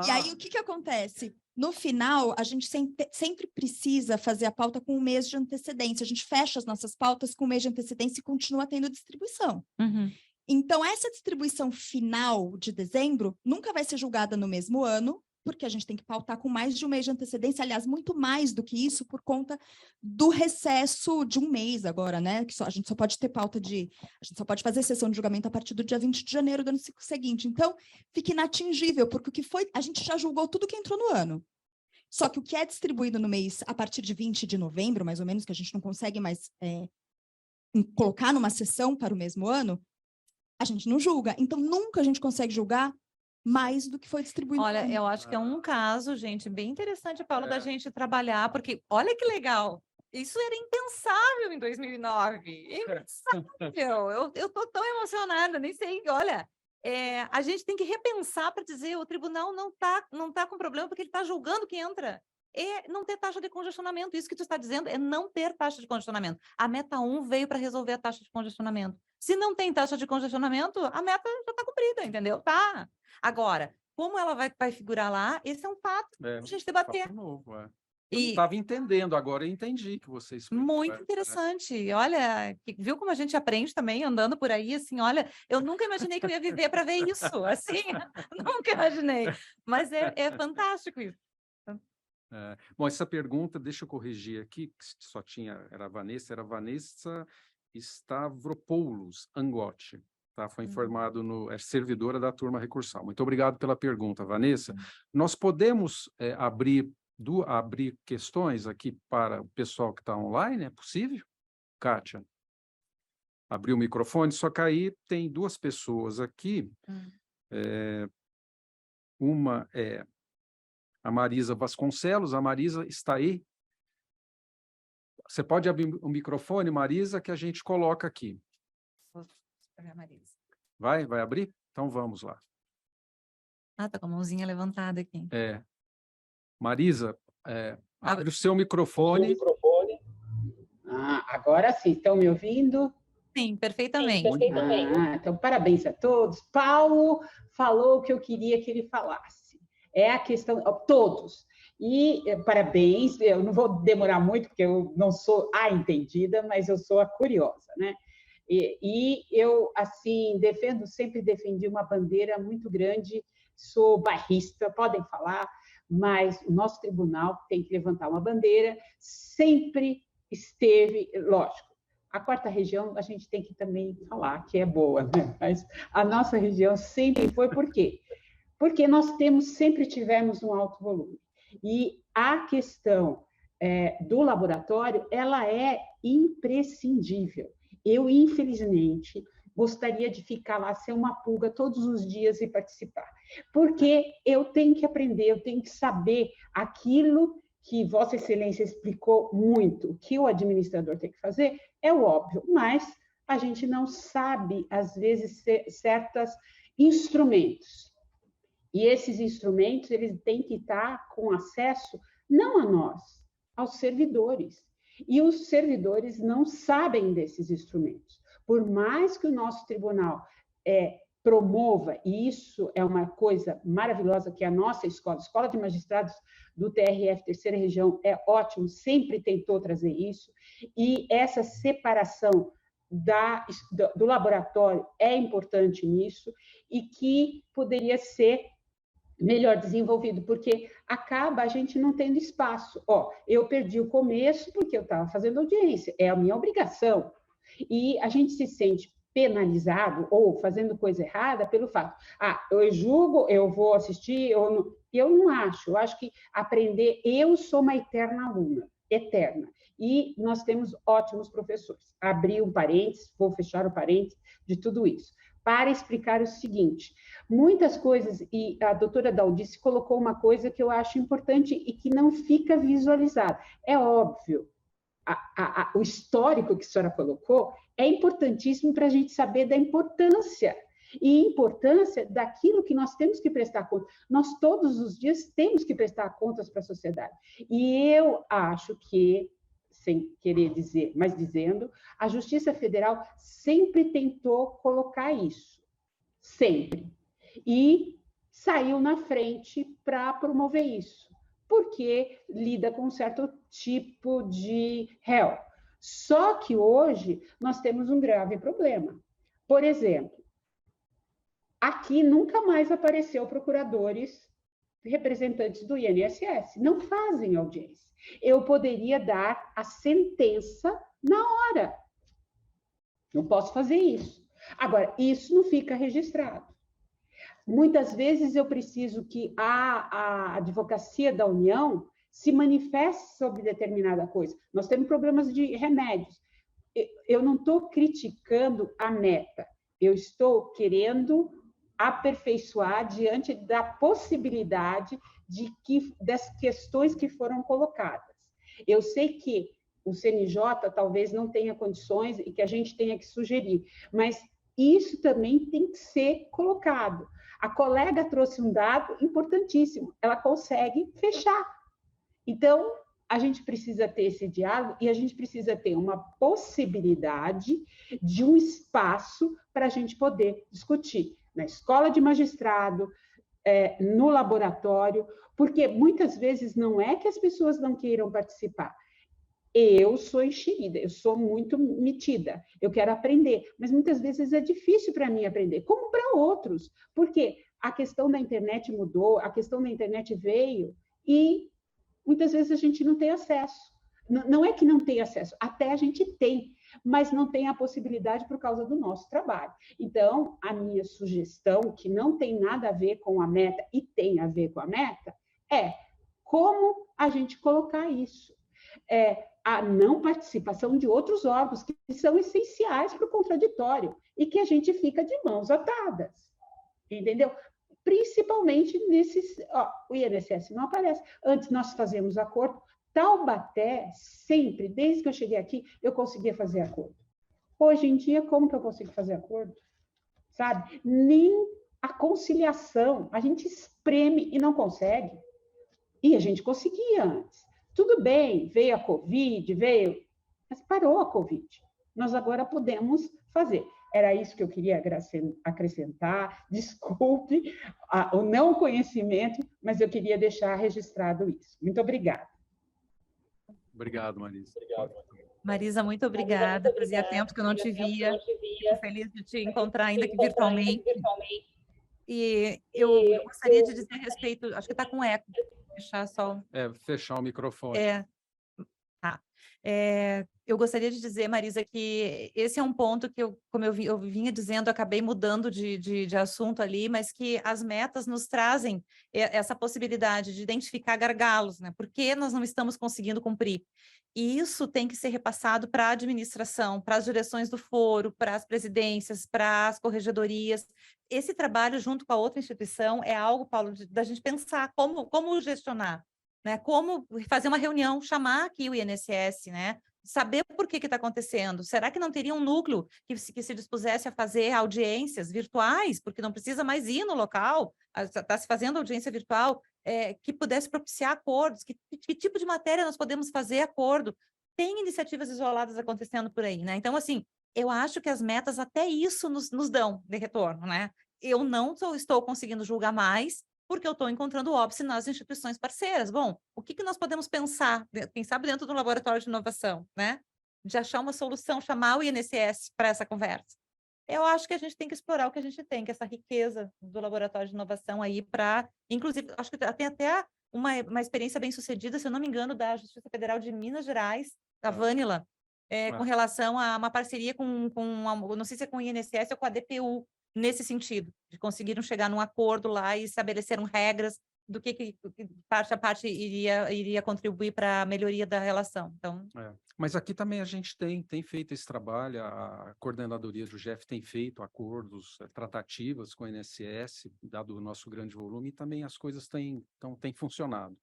E aí, o que acontece? No final, a gente sempre precisa fazer a pauta com um mês de antecedência. A gente fecha as nossas pautas com um mês de antecedência e continua tendo distribuição. Uhum. Então, essa distribuição final de dezembro nunca vai ser julgada no mesmo ano, porque a gente tem que pautar com mais de um mês de antecedência, aliás, muito mais do que isso, por conta do recesso de um mês agora, né? Que a gente só pode ter pauta de... A gente só pode fazer sessão de julgamento a partir do dia 20 de janeiro do ano seguinte. Então, fica inatingível, porque o que foi... A gente já julgou tudo que entrou no ano. Só que o que é distribuído no mês a partir de 20 de novembro, mais ou menos, que a gente não consegue mais colocar numa sessão para o mesmo ano, a gente não julga. Então, nunca a gente consegue julgar mais do que foi distribuído. Olha, eu acho que é um caso, gente, bem interessante, Paulo, da gente trabalhar, porque olha que legal. Isso era impensável em 2009. Impensável. Eu tô tão emocionada, nem sei. Olha, a gente tem que repensar para dizer o tribunal não tá com problema porque ele está julgando que entra. Não ter taxa de congestionamento. Isso que tu está dizendo é não ter taxa de congestionamento. A meta 1 veio para resolver a taxa de congestionamento. Se não tem taxa de congestionamento, a meta já está cumprida, entendeu? Tá. Agora, como ela vai figurar lá, esse é um fato para a gente debater. Fato novo, Eu não estava entendendo, agora eu entendi que você explicou. Muito interessante. Olha, viu como a gente aprende também andando por aí, assim, olha, eu nunca imaginei que eu ia viver para ver isso, assim, nunca imaginei. Mas é fantástico isso. Bom, essa pergunta, deixa eu corrigir aqui, que só era a Vanessa Stavropoulos Angotti. Tá? Foi informado é servidora da turma recursal. Muito obrigado pela pergunta, Vanessa. Nós podemos abrir questões aqui para o pessoal que está online? É possível? Kátia? Abriu o microfone, só que aí tem duas pessoas aqui. Uma é a Marisa Vasconcelos. A Marisa está aí? Você pode abrir o microfone, Marisa, que a gente coloca aqui. Vai abrir? Então vamos lá. Tá com a mãozinha levantada aqui. Marisa, abre o seu microfone. Agora sim, estão me ouvindo? Sim, perfeitamente. Então, parabéns a todos. Paulo falou o que eu queria que ele falasse. É a questão... Todos. E parabéns, eu não vou demorar muito, porque eu não sou a entendida, mas eu sou a curiosa, né? E eu, assim, sempre defendi uma bandeira muito grande, sou bairrista, podem falar, mas o nosso tribunal tem que levantar uma bandeira, sempre esteve, lógico, a 4ª região a gente tem que também falar que é boa, né? Mas a nossa região sempre foi, por quê? Porque nós sempre tivemos um alto volume. E a questão do laboratório, ela é imprescindível. Eu, infelizmente, gostaria de ficar lá, ser uma pulga todos os dias e participar. Porque eu tenho que aprender, eu tenho que saber aquilo que Vossa Excelência explicou muito, que o administrador tem que fazer, é o óbvio, mas a gente não sabe, às vezes, certos instrumentos. E esses instrumentos, eles têm que estar com acesso, não a nós, aos servidores. E os servidores não sabem desses instrumentos. Por mais que o nosso tribunal promova, e isso é uma coisa maravilhosa, que a nossa Escola de Magistrados do TRF, 3ª Região, é ótimo, sempre tentou trazer isso, e essa separação do laboratório é importante nisso, e que poderia ser melhor desenvolvido, porque acaba a gente não tendo espaço. Eu perdi o começo porque eu estava fazendo audiência, é a minha obrigação. E a gente se sente penalizado ou fazendo coisa errada pelo fato, eu julgo, eu vou assistir, eu não acho, eu acho que aprender, eu sou uma eterna aluna, eterna, e nós temos ótimos professores. Abri um parênteses, vou fechar o parênteses de tudo isso, para explicar o seguinte, muitas coisas, e a doutora Daldice colocou uma coisa que eu acho importante e que não fica visualizado. É óbvio, o histórico que a senhora colocou é importantíssimo para a gente saber da importância, e importância daquilo que nós temos que prestar conta. Nós, todos os dias, temos que prestar contas para a sociedade. E eu acho que, sem querer dizer, mas dizendo, a Justiça Federal sempre tentou colocar isso. Sempre. E saiu na frente para promover isso, porque lida com um certo tipo de réu. Só que hoje nós temos um grave problema. Por exemplo, aqui nunca mais apareceu procuradores representantes do INSS, não fazem audiência. Eu poderia dar a sentença na hora. Não posso fazer isso. Agora, isso não fica registrado. Muitas vezes eu preciso que a advocacia da União se manifeste sobre determinada coisa. Nós temos problemas de remédios. Eu não estou criticando a meta, eu estou querendo aperfeiçoar diante da possibilidade das questões que foram colocadas. Eu sei que o CNJ talvez não tenha condições e que a gente tenha que sugerir, mas isso também tem que ser colocado. A colega trouxe um dado importantíssimo, ela consegue fechar. Então, a gente precisa ter esse diálogo e a gente precisa ter uma possibilidade de um espaço para a gente poder discutir na escola de magistrado, no laboratório, porque muitas vezes não é que as pessoas não queiram participar. Eu sou enxerida, eu sou muito metida, eu quero aprender, mas muitas vezes é difícil para mim aprender, como para outros, porque a questão da internet mudou, a questão da internet veio e muitas vezes a gente não tem acesso. Não é que não tem acesso, até a gente tem, mas não tem a possibilidade por causa do nosso trabalho. Então, a minha sugestão, que não tem nada a ver com a meta e tem a ver com a meta, é como a gente colocar isso. A não participação de outros órgãos que são essenciais para o contraditório e que a gente fica de mãos atadas, entendeu? Principalmente nesses... o INSS não aparece. Antes nós fazíamos acordo. Taubaté, sempre, desde que eu cheguei aqui, eu conseguia fazer acordo. Hoje em dia, como que eu consigo fazer acordo? Sabe? Nem a conciliação, a gente espreme e não consegue. E a gente conseguia antes. Tudo bem, veio a Covid, mas parou a Covid. Nós agora podemos fazer. Era isso que eu queria acrescentar. Desculpe o não conhecimento, mas eu queria deixar registrado isso. Muito obrigada. Obrigado, Marisa. Marisa, muito obrigada. Fazia tempo que eu não te via. Fico feliz de te encontrar ainda aqui virtualmente. E eu gostaria de dizer a respeito, acho que está com eco. Fechar só. Fechar o microfone. Tá. Eu gostaria de dizer, Marisa, que esse é um ponto que como eu vinha dizendo, acabei mudando de assunto ali, mas que as metas nos trazem essa possibilidade de identificar gargalos, né? Por que nós não estamos conseguindo cumprir? E isso tem que ser repassado para a administração, para as direções do foro, para as presidências, para as corregedorias. Esse trabalho, junto com a outra instituição, é algo, Paulo, da gente pensar como gestionar, né? Como fazer uma reunião, chamar aqui o INSS, né? Saber por que está acontecendo. Será que não teria um núcleo que se dispusesse a fazer audiências virtuais, porque não precisa mais ir no local, está se fazendo audiência virtual, que pudesse propiciar acordos, que tipo de matéria nós podemos fazer acordo? Tem iniciativas isoladas acontecendo por aí, né? Então, assim, eu acho que as metas até isso nos dão de retorno, né? Eu não estou conseguindo julgar mais, porque eu estou encontrando óbice nas instituições parceiras. Bom, o que nós podemos pensar, quem sabe dentro do laboratório de inovação, né? De achar uma solução, chamar o INSS para essa conversa. Eu acho que a gente tem que explorar o que a gente tem, que é essa riqueza do laboratório de inovação aí para, inclusive, acho que tem até uma experiência bem sucedida, se eu não me engano, da Justiça Federal de Minas Gerais, da Vânila, com relação a uma parceria não sei se é com o INSS ou com a DPU, nesse sentido, de conseguiram chegar num acordo lá e estabeleceram regras do que parte a parte iria contribuir para a melhoria da relação. Então... Mas aqui também a gente tem feito esse trabalho, a coordenadoria do GEF tem feito acordos, tratativas com o INSS, dado o nosso grande volume, e também as coisas têm funcionado.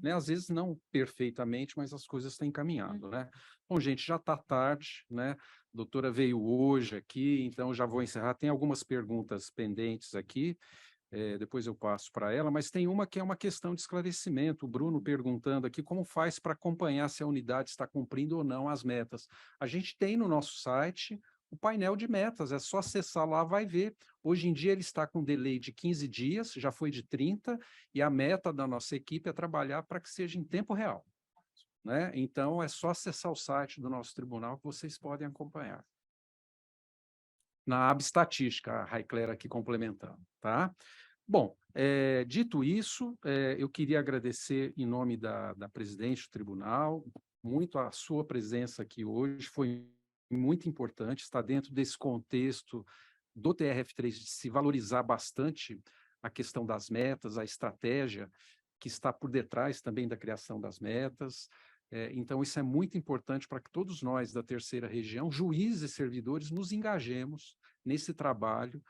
Né? Às vezes não perfeitamente, mas as coisas têm caminhado. Né? Bom, gente, já está tarde, né? A doutora veio hoje aqui, então já vou encerrar. Tem algumas perguntas pendentes aqui, depois eu passo para ela, mas tem uma que é uma questão de esclarecimento. O Bruno perguntando aqui como faz para acompanhar se a unidade está cumprindo ou não as metas. A gente tem no nosso site o painel de metas, é só acessar lá, vai ver. Hoje em dia ele está com delay de 15 dias, já foi de 30, e a meta da nossa equipe é trabalhar para que seja em tempo real, né? Então, é só acessar o site do nosso tribunal que vocês podem acompanhar. Na aba estatística, a Raiclera aqui complementando, tá? Bom, dito isso, eu queria agradecer em nome da presidente do tribunal, muito a sua presença aqui hoje, foi muito importante, está dentro desse contexto do TRF3 de se valorizar bastante a questão das metas, a estratégia que está por detrás também da criação das metas. Então, isso é muito importante para que todos nós da terceira região, juízes e servidores, nos engajemos nesse trabalho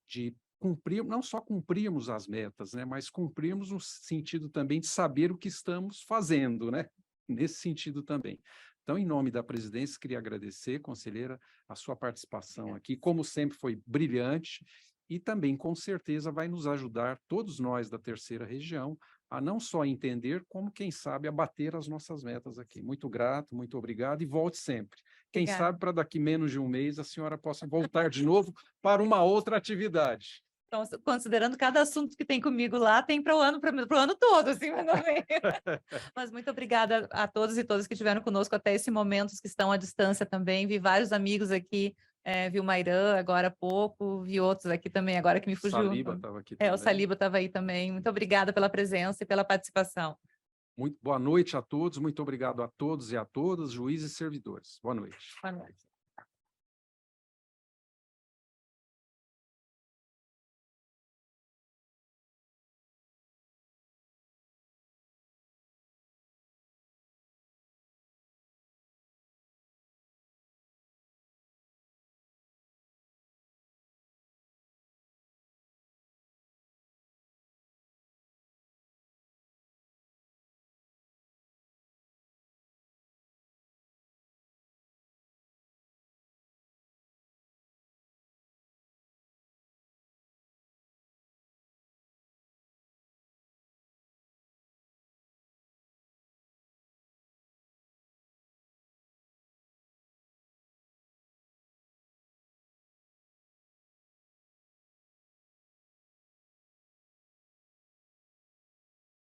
de cumprir, não só cumprirmos as metas, né, mas cumprirmos no sentido também de saber o que estamos fazendo, né, nesse sentido também. Então, em nome da presidência, queria agradecer, conselheira, a sua participação aqui, como sempre foi brilhante, e também, com certeza, vai nos ajudar, todos nós da terceira região, a não só entender, como, quem sabe, a bater as nossas metas aqui. Muito grato, muito obrigado, e volte sempre. Quem sabe, para daqui menos de um mês, a senhora possa voltar de novo para uma outra atividade. Então, considerando cada assunto que tem comigo lá, tem para o ano todo, assim, mas não vem. Mas muito obrigada a todos e todas que estiveram conosco até esse momento, os que estão à distância também. Vi vários amigos aqui, vi o Mairã agora há pouco, vi outros aqui também, agora que me fugiu. O Saliba estava aqui também. O Saliba estava aí também. Muito obrigada pela presença e pela participação. Muito boa noite a todos, muito obrigado a todos e a todas, juízes e servidores. Boa noite. Boa noite.